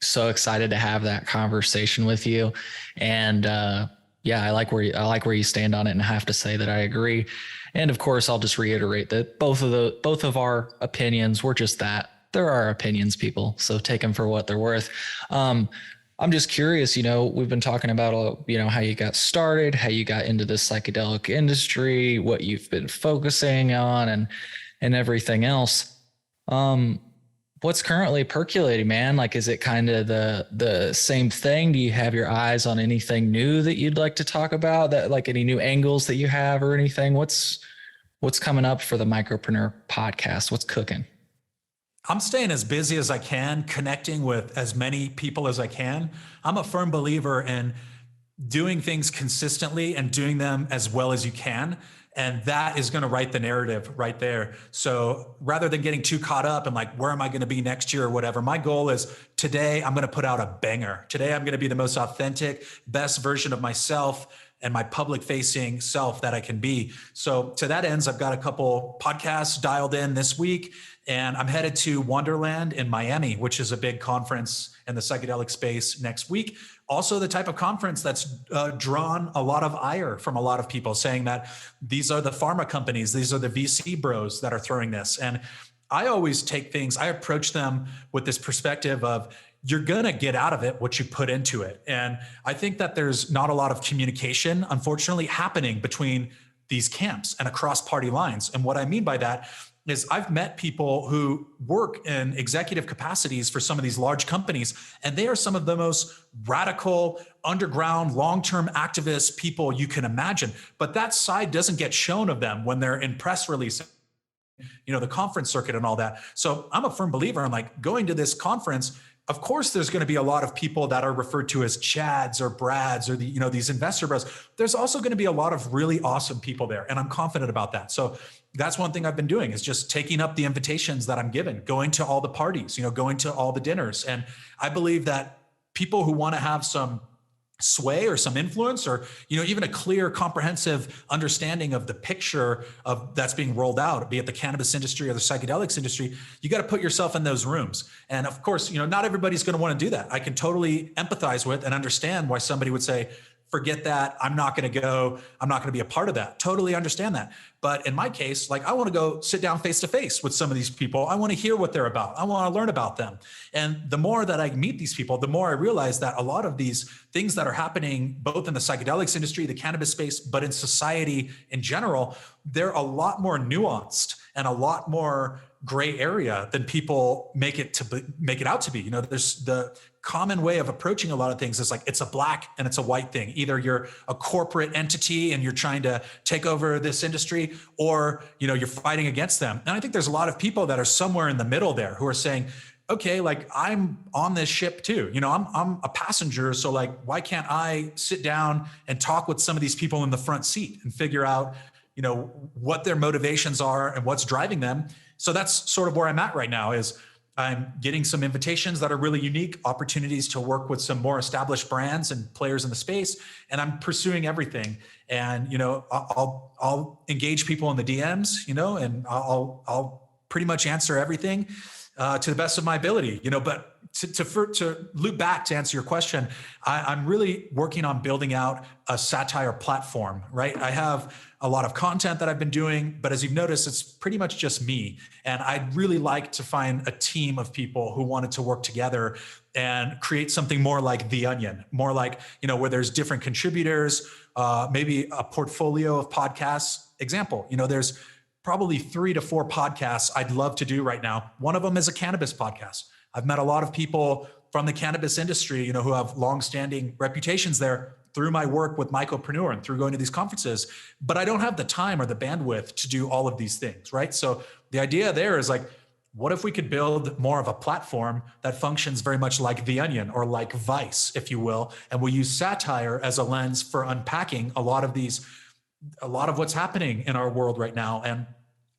so excited to have that conversation with you. And, I like where you stand on it, and I have to say that I agree. And of course, I'll just reiterate that both of our opinions were just that. There are opinions, people. So take them for what they're worth. I'm just curious, we've been talking about, how you got started, how you got into the psychedelic industry, what you've been focusing on and everything else. what's currently percolating, man? Like, is it kind of the same thing? Do you have your eyes on anything new that you'd like to talk about, that like any new angles that you have or anything? What's coming up for the Mycopreneur podcast? What's cooking? I'm staying as busy as I can, connecting with as many people as I can. I'm a firm believer in doing things consistently and doing them as well as you can. And that is going to write the narrative right there. So rather than getting too caught up and like, where am I going to be next year or whatever, my goal is today I'm going to put out a banger. Today I'm going to be the most authentic, best version of myself and my public facing self that I can be. So to that ends, I've got a couple podcasts dialed in this week, and I'm headed to Wonderland in Miami, which is a big conference in the psychedelic space next week. Also the type of conference that's drawn a lot of ire from a lot of people, saying that these are the pharma companies, these are the VC bros that are throwing this. And I always take things, I approach them with this perspective of, you're going to get out of it what you put into it. And I think that there's not a lot of communication, unfortunately, happening between these camps and across party lines. And what I mean by that is I've met people who work in executive capacities for some of these large companies, and they are some of the most radical, underground, long-term activist people you can imagine. But that side doesn't get shown of them when they're in press releases, the conference circuit and all that. So I'm a firm believer in like going to this conference. Of course, there's going to be a lot of people that are referred to as Chads or Brads or these investor bros. There's also going to be a lot of really awesome people there, and I'm confident about that. So that's one thing I've been doing, is just taking up the invitations that I'm given, going to all the parties, going to all the dinners. And I believe that people who want to have some sway or some influence, or even a clear, comprehensive understanding of the picture of that's being rolled out, be it the cannabis industry or the psychedelics industry, you got to put yourself in those rooms. And of course, not everybody's going to want to do that. I can totally empathize with and understand why somebody would say, forget that, I'm not going to go, I'm not going to be a part of that. Totally understand that. But in my case, like, I want to go sit down face to face with some of these people. I want to hear what they're about. I want to learn about them. And the more that I meet these people, the more I realize that a lot of these things that are happening, both in the psychedelics industry, the cannabis space, but in society in general, they're a lot more nuanced and a lot more gray area than people make it out to be. There's the common way of approaching a lot of things is like, it's a black and it's a white thing. Either you're a corporate entity and you're trying to take over this industry, or you're fighting against them. And I think there's a lot of people that are somewhere in the middle there who are saying, okay, like, I'm on this ship too. I'm a passenger. So like, why can't I sit down and talk with some of these people in the front seat and figure out, what their motivations are and what's driving them. So that's sort of where I'm at right now, is I'm getting some invitations that are really unique, opportunities to work with some more established brands and players in the space. And I'm pursuing everything. And, I'll engage people in the DMs, and I'll pretty much answer everything to the best of my ability, but to loop back to answer your question, I'm really working on building out a satire platform, right? I have a lot of content that I've been doing, but as you've noticed, it's pretty much just me. And I'd really like to find a team of people who wanted to work together and create something more like The Onion, more like, where there's different contributors, maybe a portfolio of podcasts. Example, there's probably 3 to 4 podcasts I'd love to do right now. One of them is a cannabis podcast. I've met a lot of people from the cannabis industry, who have longstanding reputations there through my work with Mycopreneur and through going to these conferences, but I don't have the time or the bandwidth to do all of these things, right? So the idea there is like, what if we could build more of a platform that functions very much like The Onion, or like Vice, if you will, and we'll use satire as a lens for unpacking a lot of what's happening in our world right now. And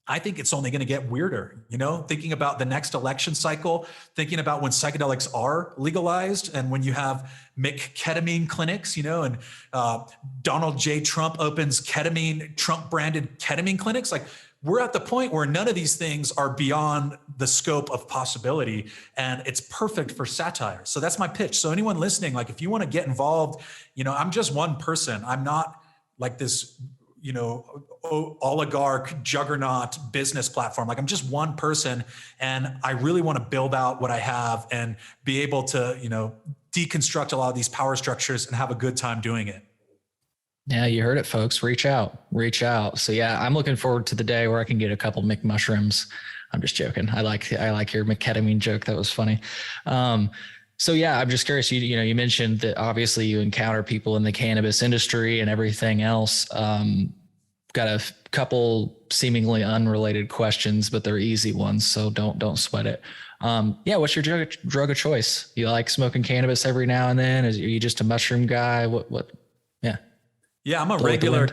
I think it's only going to get weirder, thinking about the next election cycle, thinking about when psychedelics are legalized and when you have Mycopreneur clinics, and Donald J. Trump opens Trump branded ketamine clinics. Like, we're at the point where none of these things are beyond the scope of possibility, and it's perfect for satire. So that's my pitch. So anyone listening, like, if you want to get involved, I'm just one person. I'm not like this, oligarch juggernaut business platform. Like, I'm just one person, and I really want to build out what I have and be able to, deconstruct a lot of these power structures and have a good time doing it. Yeah, you heard it, folks. Reach out, reach out. So yeah, I'm looking forward to the day where I can get a couple Mick mushrooms. I'm just joking. I like your McKetamine joke. That was funny. Um, so yeah, I'm just curious. You mentioned that obviously you encounter people in the cannabis industry and everything else. Got a couple seemingly unrelated questions, but they're easy ones, so don't sweat it. Yeah, what's your drug of choice? You like smoking cannabis every now and then? Are you just a mushroom guy? What? Yeah. Yeah, I'm a regular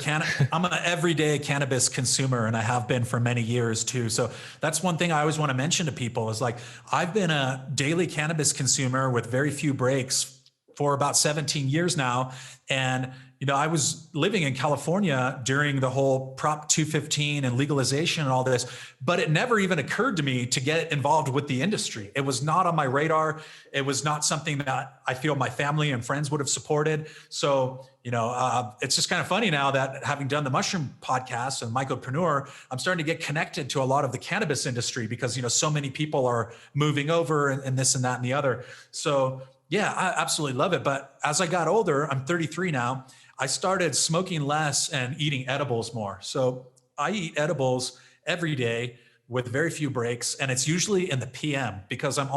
I'm an everyday cannabis consumer, and I have been for many years too. So that's one thing I always want to mention to people is like, I've been a daily cannabis consumer with very few breaks for about 17 years now. And, I was living in California during the whole Prop 215 and legalization and all this, but it never even occurred to me to get involved with the industry. It was not on my radar. It was not something that I feel my family and friends would have supported. So, it's just kind of funny now that having done the mushroom podcast and Mycopreneur, I'm starting to get connected to a lot of the cannabis industry because, so many people are moving over and this and that and the other. So yeah, I absolutely love it. But as I got older, I'm 33 now, I started smoking less and eating edibles more. So I eat edibles every day with very few breaks. And it's usually in the PM because I'm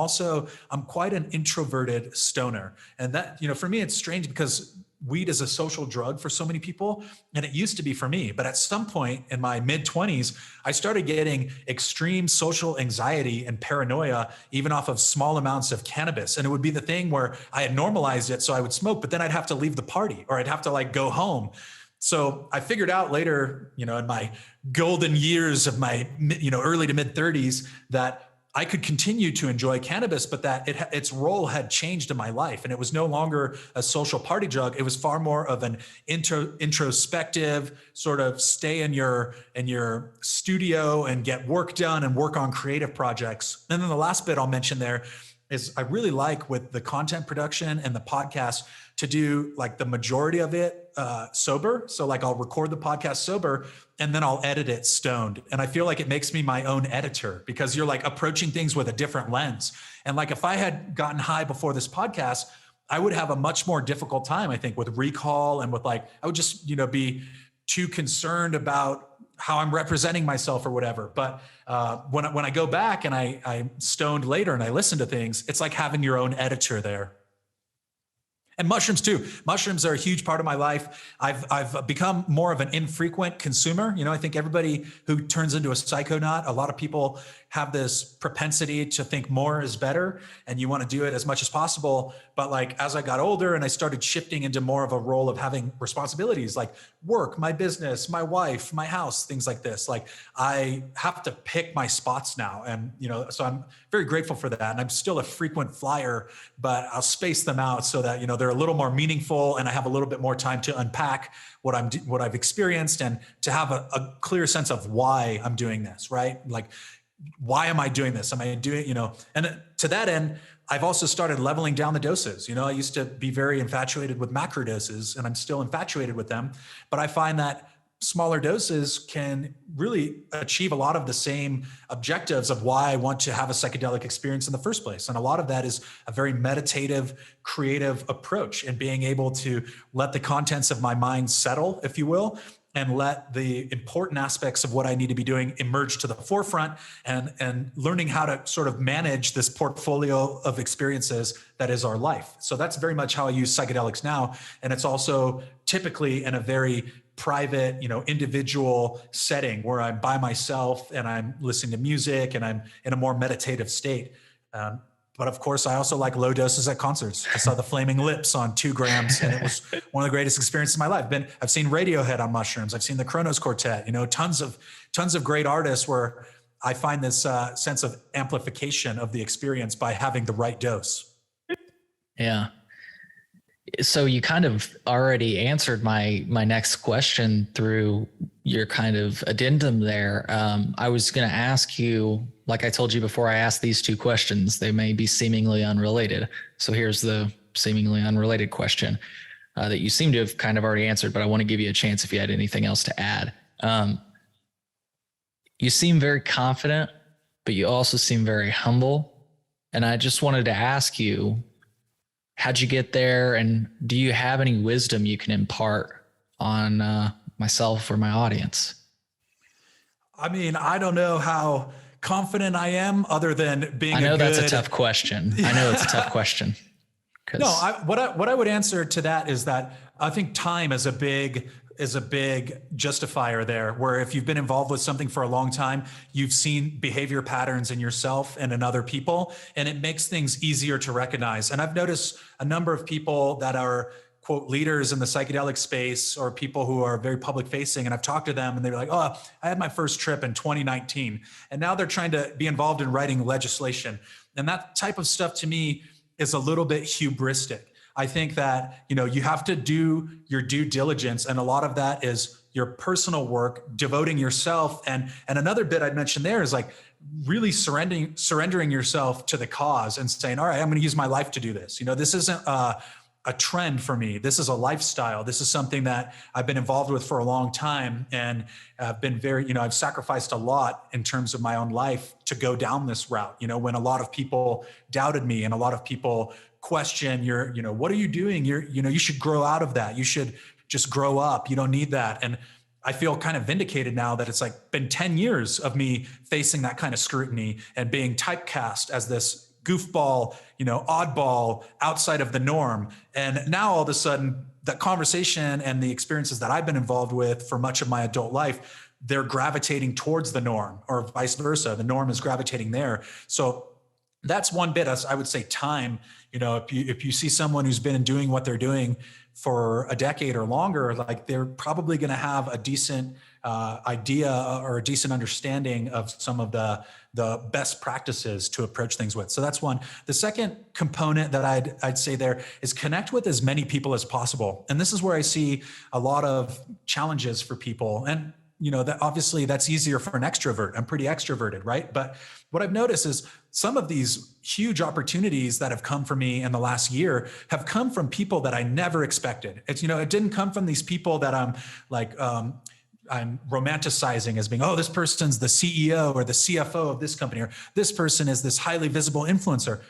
quite an introverted stoner. And that, for me, it's strange because weed is a social drug for so many people. And it used to be for me. But at some point in my mid 20s, I started getting extreme social anxiety and paranoia, even off of small amounts of cannabis. And it would be the thing where I had normalized it. So I would smoke, but then I'd have to leave the party or I'd have to like go home. So I figured out later, in my golden years of my, early to mid 30s that I could continue to enjoy cannabis, but that its role had changed in my life. And it was no longer a social party drug. It was far more of an introspective sort of stay in your studio and get work done and work on creative projects. And then the last bit I'll mention there is I really like with the content production and the podcast to do like the majority of it sober. So like I'll record the podcast sober and then I'll edit it stoned. And I feel like it makes me my own editor because you're like approaching things with a different lens. And like if I had gotten high before this podcast, I would have a much more difficult time, I think, with recall and with like, I would just, be too concerned about how I'm representing myself or whatever. But when I go back and I'm stoned later and I listen to things, it's like having your own editor there. And mushrooms too. Mushrooms are a huge part of my life. I've become more of an infrequent consumer. I think everybody who turns into a psychonaut, a lot of people have this propensity to think more is better and you want to do it as much as possible. But like, as I got older and I started shifting into more of a role of having responsibilities like work, my business, my wife, my house, things like this, like I have to pick my spots now. And, so I'm very grateful for that. And I'm still a frequent flyer, but I'll space them out so that, they're a little more meaningful and I have a little bit more time to unpack what I've experienced and to have a clear sense of why I'm doing this, right? Like, why am I doing this? Am I doing, and to that end, I've also started leveling down the doses. I used to be very infatuated with macro doses and I'm still infatuated with them, but I find that smaller doses can really achieve a lot of the same objectives of why I want to have a psychedelic experience in the first place. And a lot of that is a very meditative, creative approach and being able to let the contents of my mind settle, if you will, and let the important aspects of what I need to be doing emerge to the forefront and learning how to sort of manage this portfolio of experiences that is our life. So that's very much how I use psychedelics now. And it's also typically in a very private, individual setting where I'm by myself and I'm listening to music and I'm in a more meditative state. But of course, I also like low doses at concerts. I saw the Flaming Lips on 2 grams, and it was one of the greatest experiences of my life. I've seen Radiohead on mushrooms. I've seen the Kronos Quartet. Tons of great artists where I find this sense of amplification of the experience by having the right dose. Yeah. So you kind of already answered my next question through your kind of addendum there. I was going to ask you, like I told you before, I asked these 2 questions. They may be seemingly unrelated. So here's the seemingly unrelated question that you seem to have kind of already answered, but I want to give you a chance if you had anything else to add. You seem very confident, but you also seem very humble. And I just wanted to ask you, how'd you get there? And do you have any wisdom you can impart on myself or my audience? I mean, I don't know how confident I am other than being I know that's a tough question. I know it's a tough question. No, what I would answer to that is that I think time is a big justifier there, where if you've been involved with something for a long time, you've seen behavior patterns in yourself and in other people, and it makes things easier to recognize. And I've noticed a number of people that are, quote, leaders in the psychedelic space, or people who are very public facing, and I've talked to them and they're like, oh, I had my first trip in 2019, and now they're trying to be involved in writing legislation. And that type of stuff to me is a little bit hubristic. I think that, you have to do your due diligence, and a lot of that is your personal work, devoting yourself. And another bit I'd mention there is like really surrendering yourself to the cause and saying, all right, I'm going to use my life to do this. This isn't a trend for me. This is a lifestyle. This is something that I've been involved with for a long time. And I've been I've sacrificed a lot in terms of my own life to go down this route. When a lot of people doubted me and a lot of people question what are you doing? You should grow out of that. You should just grow up. You don't need that. And I feel kind of vindicated now that it's like been 10 years of me facing that kind of scrutiny and being typecast as this goofball, oddball outside of the norm. And now all of a sudden that conversation and the experiences that I've been involved with for much of my adult life, they're gravitating towards the norm, or vice versa. The norm is gravitating there. So that's one bit. I would say time. If you see someone who's been doing what they're doing for a decade or longer, like they're probably going to have a decent idea or a decent understanding of some of the best practices to approach things with. So that's one. The second component that I'd say there is connect with as many people as possible. And this is where I see a lot of challenges for people. And that obviously that's easier for an extrovert. I'm pretty extroverted, right? But what I've noticed is some of these huge opportunities that have come for me in the last year have come from people that I never expected. It's, it didn't come from these people that I'm like, I'm romanticizing as being, oh, this person's the CEO or the CFO of this company, or this person is this highly visible influencer.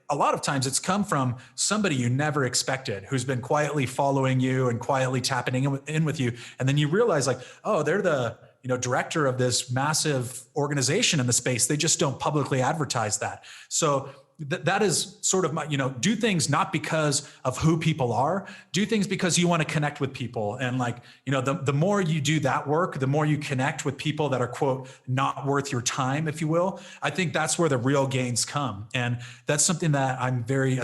A lot of times it's come from somebody you never expected, who's been quietly following you and quietly tapping in with you. And then you realize like, oh, they're the, director of this massive organization in the space. They just don't publicly advertise that. So that is sort of my, do things not because of who people are, do things because you want to connect with people. And like, the more you do that work, the more you connect with people that are, quote, not worth your time, if you will. I think that's where the real gains come. And that's something that I'm very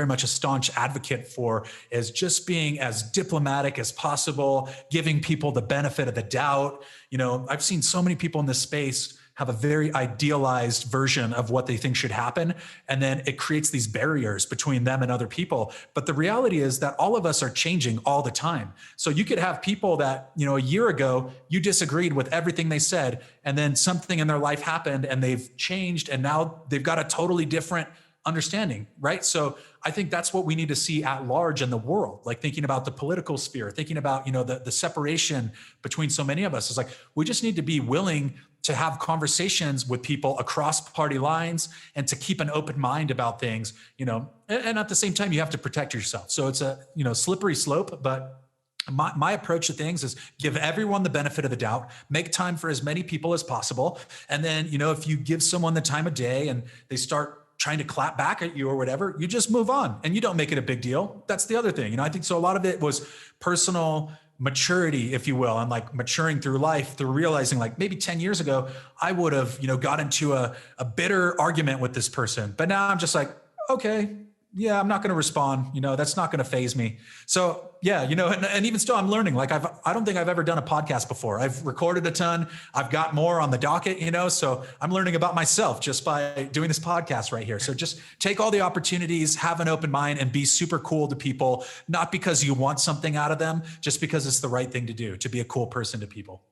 much a staunch advocate for, is just being as diplomatic as possible, giving people the benefit of the doubt. I've seen so many people in this space have a very idealized version of what they think should happen. And then it creates these barriers between them and other people. But the reality is that all of us are changing all the time. So you could have people that, a year ago, you disagreed with everything they said, and then something in their life happened and they've changed, and now they've got a totally different understanding, right? So I think that's what we need to see at large in the world, like thinking about the political sphere, thinking about, the separation between so many of us. Is like, we just need to be willing to have conversations with people across party lines and to keep an open mind about things, and at the same time, you have to protect yourself. So it's a, slippery slope, but my approach to things is give everyone the benefit of the doubt, make time for as many people as possible. And then, if you give someone the time of day and they start trying to clap back at you or whatever, you just move on and you don't make it a big deal. That's the other thing. I think so a lot of it was personal maturity, if you will, and like maturing through life, through realizing like maybe 10 years ago, I would have, got into a bitter argument with this person. But now I'm just like, okay, yeah, I'm not going to respond. That's not going to faze me. So yeah, and even still I'm learning. Like I don't think I've ever done a podcast before. I've recorded a ton. I've got more on the docket, so I'm learning about myself just by doing this podcast right here. So just take all the opportunities, have an open mind, and be super cool to people, not because you want something out of them, just because it's the right thing to do, to be a cool person to people.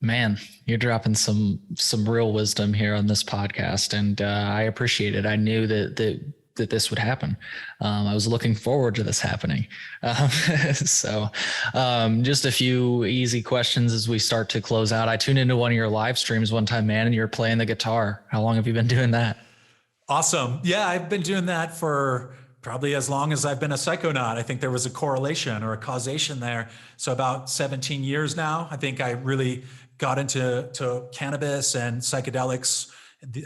Man, you're dropping some real wisdom here on this podcast, and I appreciate it. I knew that this would happen. I was looking forward to this happening. So just a few easy questions as we start to close out. I tuned into one of your live streams one time, man, and you were playing the guitar. How long have you been doing that? Awesome. Yeah, I've been doing that for probably as long as I've been a psychonaut. I think there was a correlation or a causation there. So about 17 years now, I think I really got into cannabis and psychedelics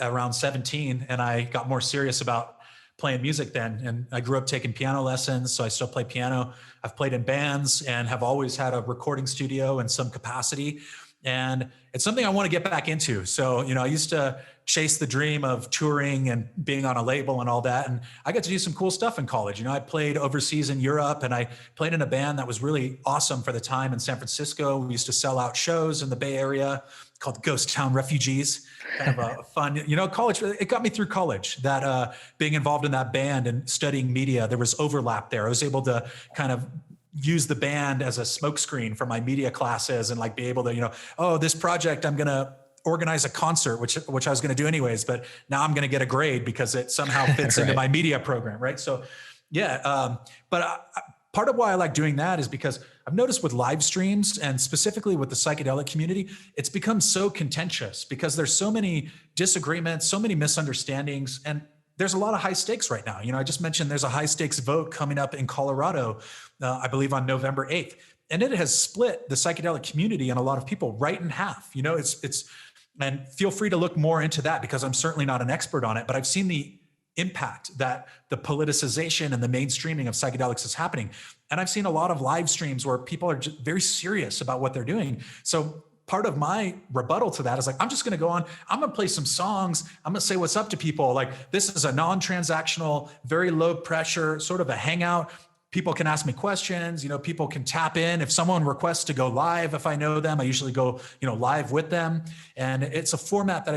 around 17, and I got more serious about playing music then. And I grew up taking piano lessons, so I still play piano. I've played in bands and have always had a recording studio in some capacity. And it's something I want to get back into. So, I used to chase the dream of touring and being on a label and all that. And I got to do some cool stuff in college. I played overseas in Europe, and I played in a band that was really awesome for the time in San Francisco. We used to sell out shows in the Bay Area called Ghost Town Refugees. Kind of a fun, college. It got me through college, that being involved in that band and studying media, there was overlap there. I was able to kind of use the band as a smokescreen for my media classes and like be able to, oh, this project, I'm going to organize a concert, which I was going to do anyways, but now I'm going to get a grade because it somehow fits right. into my media program. Right. So yeah. Part of why I like doing that is because I've noticed with live streams and specifically with the psychedelic community, it's become so contentious because there's so many disagreements, so many misunderstandings, and there's a lot of high stakes right now. I just mentioned there's a high stakes vote coming up in Colorado, I believe on November 8th. And it has split the psychedelic community and a lot of people right in half. And feel free to look more into that because I'm certainly not an expert on it, but I've seen the impact that the politicization and the mainstreaming of psychedelics is happening. And I've seen a lot of live streams where people are just very serious about what they're doing. So part of my rebuttal to that is like, I'm just going to go on, I'm going to play some songs. I'm going to say what's up to people. Like, this is a non-transactional, very low pressure, sort of a hangout. People can ask me questions, people can tap in. If someone requests to go live, if I know them, I usually go, live with them. And it's a format that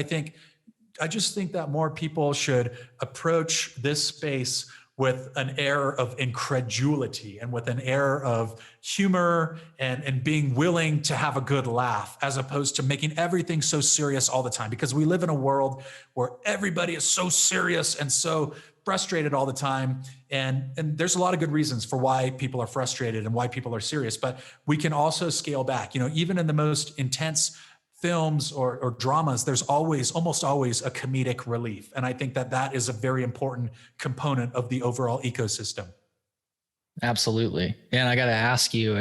I just think that more people should approach this space with an air of incredulity and with an air of humor and being willing to have a good laugh, as opposed to making everything so serious all the time. Because we live in a world where everybody is so serious and so frustrated all the time. And there's a lot of good reasons for why people are frustrated and why people are serious, but we can also scale back. Even in the most intense films or dramas, there's almost always a comedic relief. And I think that is a very important component of the overall ecosystem. Absolutely. And I got to ask you,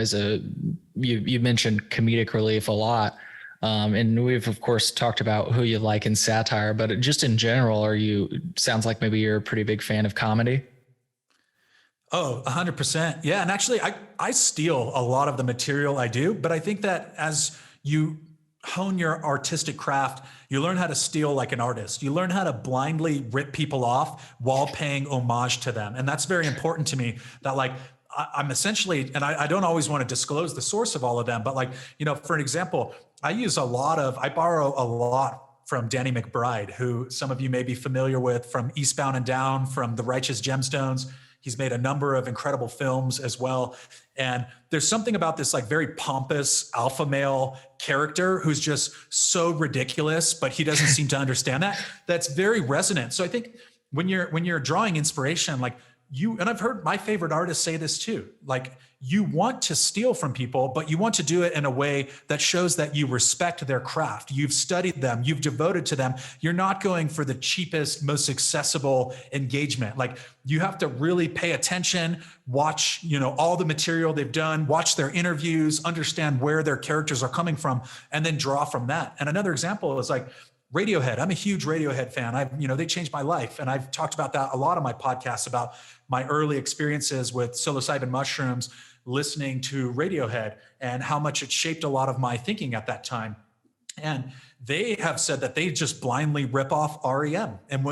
you mentioned comedic relief a lot. And we've of course talked about who you like in satire, but just in general, sounds like maybe you're a pretty big fan of comedy. Oh, 100%. Yeah. And actually I steal a lot of the material I do, but I think that as you hone your artistic craft, you learn how to steal like an artist. You learn how to blindly rip people off while paying homage to them. And that's very important to me, that like, I'm essentially, and I don't always want to disclose the source of all of them, but like, for an example, I borrow a lot from Danny McBride, who some of you may be familiar with from Eastbound and Down, from The Righteous Gemstones. He's made a number of incredible films as well. And there's something about this like very pompous alpha male character who's just so ridiculous, but he doesn't seem to understand that. That's very resonant. So I think when you're drawing inspiration, like and I've heard my favorite artists say this too, like you want to steal from people, but you want to do it in a way that shows that you respect their craft. You've studied them, you've devoted to them. You're not going for the cheapest, most accessible engagement. Like you have to really pay attention, watch, all the material they've done, watch their interviews, understand where their characters are coming from, and then draw from that. And another example is like Radiohead. I'm a huge Radiohead fan. They changed my life. And I've talked about that a lot on my podcast, about my early experiences with psilocybin mushrooms, listening to Radiohead and how much it shaped a lot of my thinking at that time. And they have said that they just blindly rip off REM. And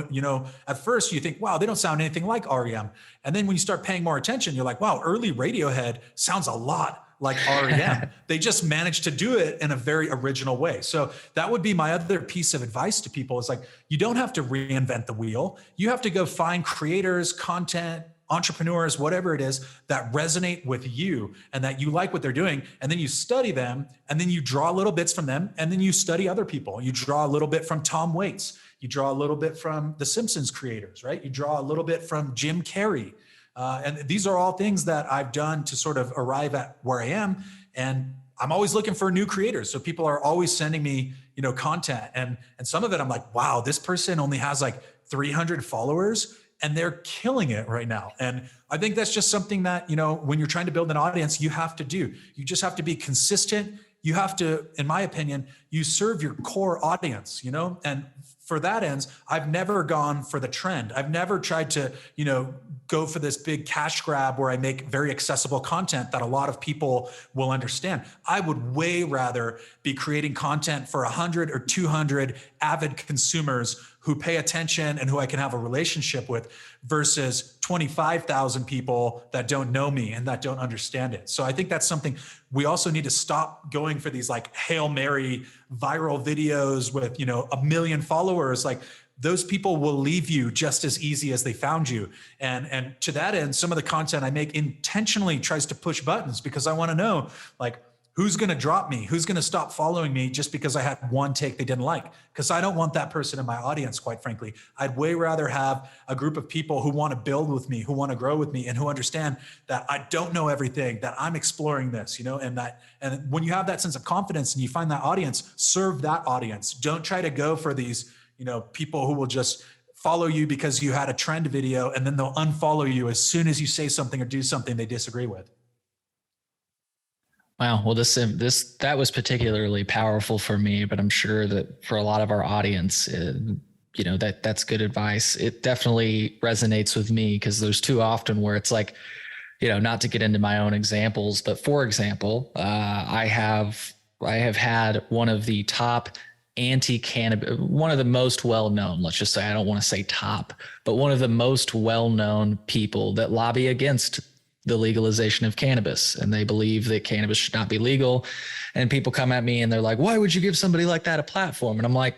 at first you think, wow, they don't sound anything like REM. And then when you start paying more attention, you're like, wow, early Radiohead sounds a lot like REM. They just managed to do it in a very original way. So that would be my other piece of advice to people, is like, you don't have to reinvent the wheel. You have to go find creators, content, entrepreneurs, whatever it is that resonate with you and that you like what they're doing. And then you study them, and then you draw little bits from them. And then you study other people. You draw a little bit from Tom Waits. You draw a little bit from the Simpsons creators, right? You draw a little bit from Jim Carrey. And these are all things that I've done to sort of arrive at where I am. And I'm always looking for new creators. So people are always sending me, content. And some of it I'm like, wow, this person only has like 300 followers and they're killing it right now. And I think that's just something that, when you're trying to build an audience, you have to do. You just have to be consistent. You have to, in my opinion, you serve your core audience, and for that ends, I've never gone for the trend. I've never tried to, go for this big cash grab where I make very accessible content that a lot of people will understand. I would way rather be creating content for 100 or 200 avid consumers who pay attention and who I can have a relationship with versus 25,000 people that don't know me and that don't understand it. So I think that's something we also need to stop going for these like Hail Mary viral videos with, 1 million followers. Like those people will leave you just as easy as they found you. And to that end, some of the content I make intentionally tries to push buttons because I want to know like, who's going to drop me? Who's going to stop following me just because I had one take they didn't like? Because I don't want that person in my audience, quite frankly. I'd way rather have a group of people who want to build with me, who want to grow with me, and who understand that I don't know everything, that I'm exploring this, and when you have that sense of confidence and you find that audience, serve that audience. Don't try to go for these, people who will just follow you because you had a trend video and then they'll unfollow you as soon as you say something or do something they disagree with. Wow. Well, that was particularly powerful for me, but I'm sure that for a lot of our audience, that's good advice. It definitely resonates with me because there's too often where it's like, not to get into my own examples, but for example, I have had one of the top anti-cannabis, one of the most well-known, let's just say, I don't want to say top, but one of the most well-known people that lobby against the legalization of cannabis. And they believe that cannabis should not be legal. And people come at me and they're like, why would you give somebody like that a platform? And I'm like,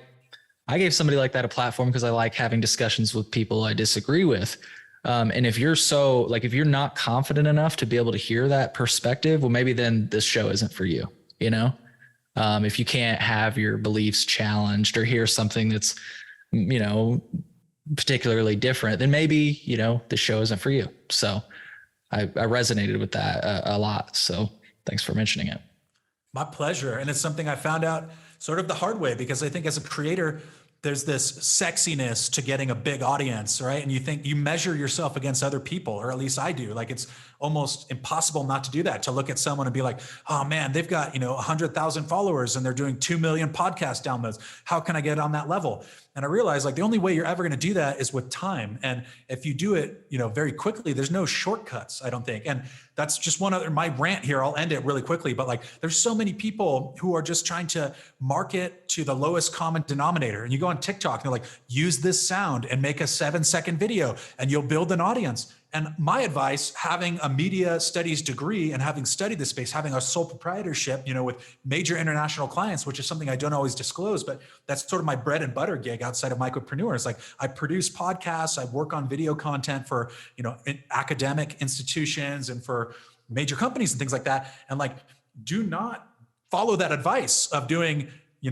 I gave somebody like that a platform because I like having discussions with people I disagree with. And if you're if you're not confident enough to be able to hear that perspective, well, maybe then this show isn't for you, if you can't have your beliefs challenged or hear something that's, particularly different, then maybe, the show isn't for you. So I resonated with that a lot. So thanks for mentioning it. My pleasure. And it's something I found out sort of the hard way, because I think as a creator, there's this sexiness to getting a big audience, right? And you think you measure yourself against other people, or at least I do. Like it's almost impossible not to do that, to look at someone and be like, oh man, they've got, 100,000 followers and they're doing 2 million podcast downloads. How can I get on that level? And I realized like the only way you're ever going to do that is with time. And if you do it, very quickly, there's no shortcuts, I don't think. And that's just my rant here. I'll end it really quickly, but like there's so many people who are just trying to market to the lowest common denominator. And you go on TikTok and they're like, use this sound and make a 7-second video and you'll build an audience. And my advice, having a media studies degree and having studied this space, having a sole proprietorship, with major international clients, which is something I don't always disclose, but that's sort of my bread and butter gig outside of Mycopreneur. Like I produce podcasts, I work on video content for, academic institutions and for major companies and things like that. And like, do not follow that advice of doing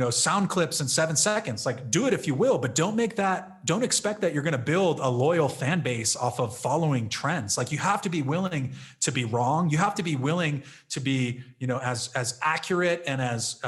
sound clips in 7 seconds. Like do it if you will, but don't expect that you're going to build a loyal fan base off of following trends. Like you have to be willing to be wrong. You have to be willing to be, as accurate and as,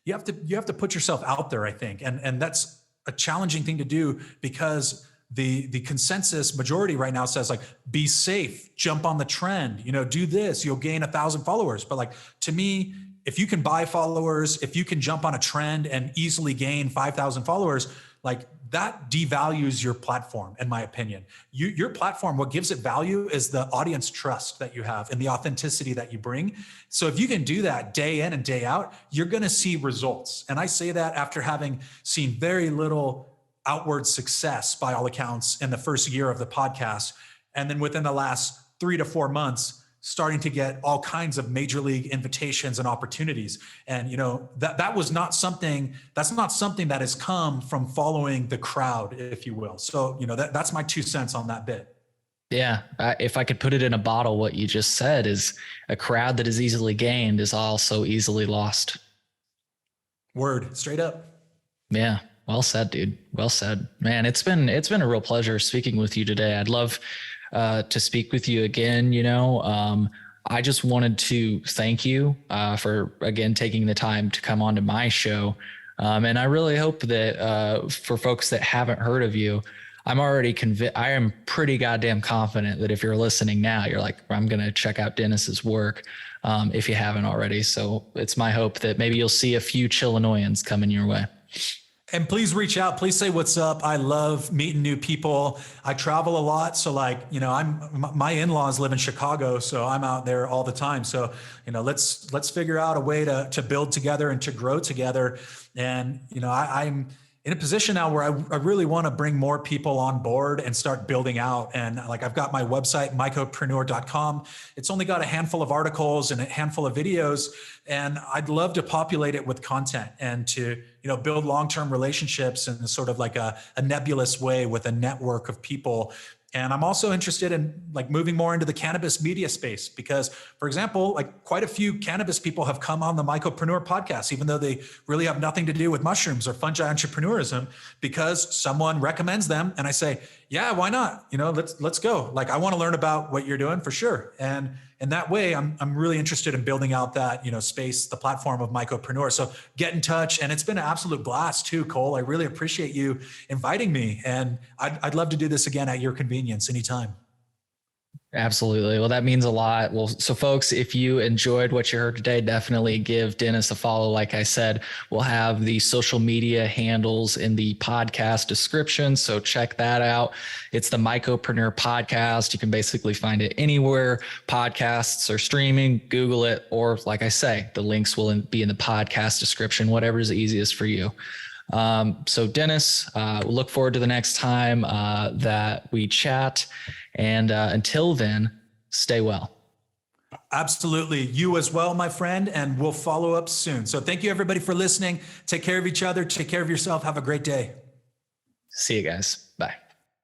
you have to put yourself out there, I think. And that's a challenging thing to do because the consensus majority right now says like, be safe, jump on the trend, do this, you'll gain 1,000 followers. But like, to me, if you can buy followers, if you can jump on a trend and easily gain 5,000 followers, like that devalues your platform, in my opinion. Your platform, what gives it value is the audience trust that you have and the authenticity that you bring. So if you can do that day in and day out, you're going to see results. And I say that after having seen very little outward success by all accounts in the first year of the podcast. And then within the last 3 to 4 months, starting to get all kinds of major league invitations and opportunities. And, that's not something that has come from following the crowd, if you will. So, that's my 2 cents on that bit. Yeah. If I could put it in a bottle, what you just said is a crowd that is easily gained is also easily lost. Word, straight up. Yeah. Well said, dude. Well said, man. It's been a real pleasure speaking with you today. I'd love to speak with you again. I just wanted to thank you for again taking the time to come onto my show, and I really hope that for folks that haven't heard of you, I'm already convinced. I am pretty goddamn confident that if you're listening now, you're like, I'm going to check out Dennis's work if you haven't already. So it's my hope that maybe you'll see a few Chillinoisans coming your way. And please reach out. Please say what's up. I love meeting new people. I travel a lot. So like, my in-laws live in Chicago, so I'm out there all the time. So, let's figure out a way to build together and to grow together. And, I'm in a position now where I really want to bring more people on board and start building out. And like, I've got my website, mycopreneur.com. It's only got a handful of articles and a handful of videos. And I'd love to populate it with content and to, build long-term relationships in sort of like a nebulous way with a network of people. And I'm also interested in like moving more into the cannabis media space because, for example, like quite a few cannabis people have come on the Mycopreneur podcast, even though they really have nothing to do with mushrooms or fungi entrepreneurism, because someone recommends them. And I say, yeah, why not? Let's go. Like, I want to learn about what you're doing for sure. And in that way, I'm really interested in building out that, space, the platform of Mycopreneur. So get in touch. And it's been an absolute blast too, Cole. I really appreciate you inviting me. And I'd love to do this again at your convenience anytime. Absolutely. Well, that means a lot. Well, so folks, if you enjoyed what you heard today, definitely give Dennis a follow. Like I said, we'll have the social media handles in the podcast description. So check that out. It's the Mycopreneur podcast. You can basically find it anywhere podcasts are streaming, Google it, or like I say, the links will be in the podcast description, whatever is easiest for you. So Dennis, we'll look forward to the next time that we chat. And until then, stay well. Absolutely. You as well, my friend. And we'll follow up soon. So thank you, everybody, for listening. Take care of each other. Take care of yourself. Have a great day. See you guys. Bye.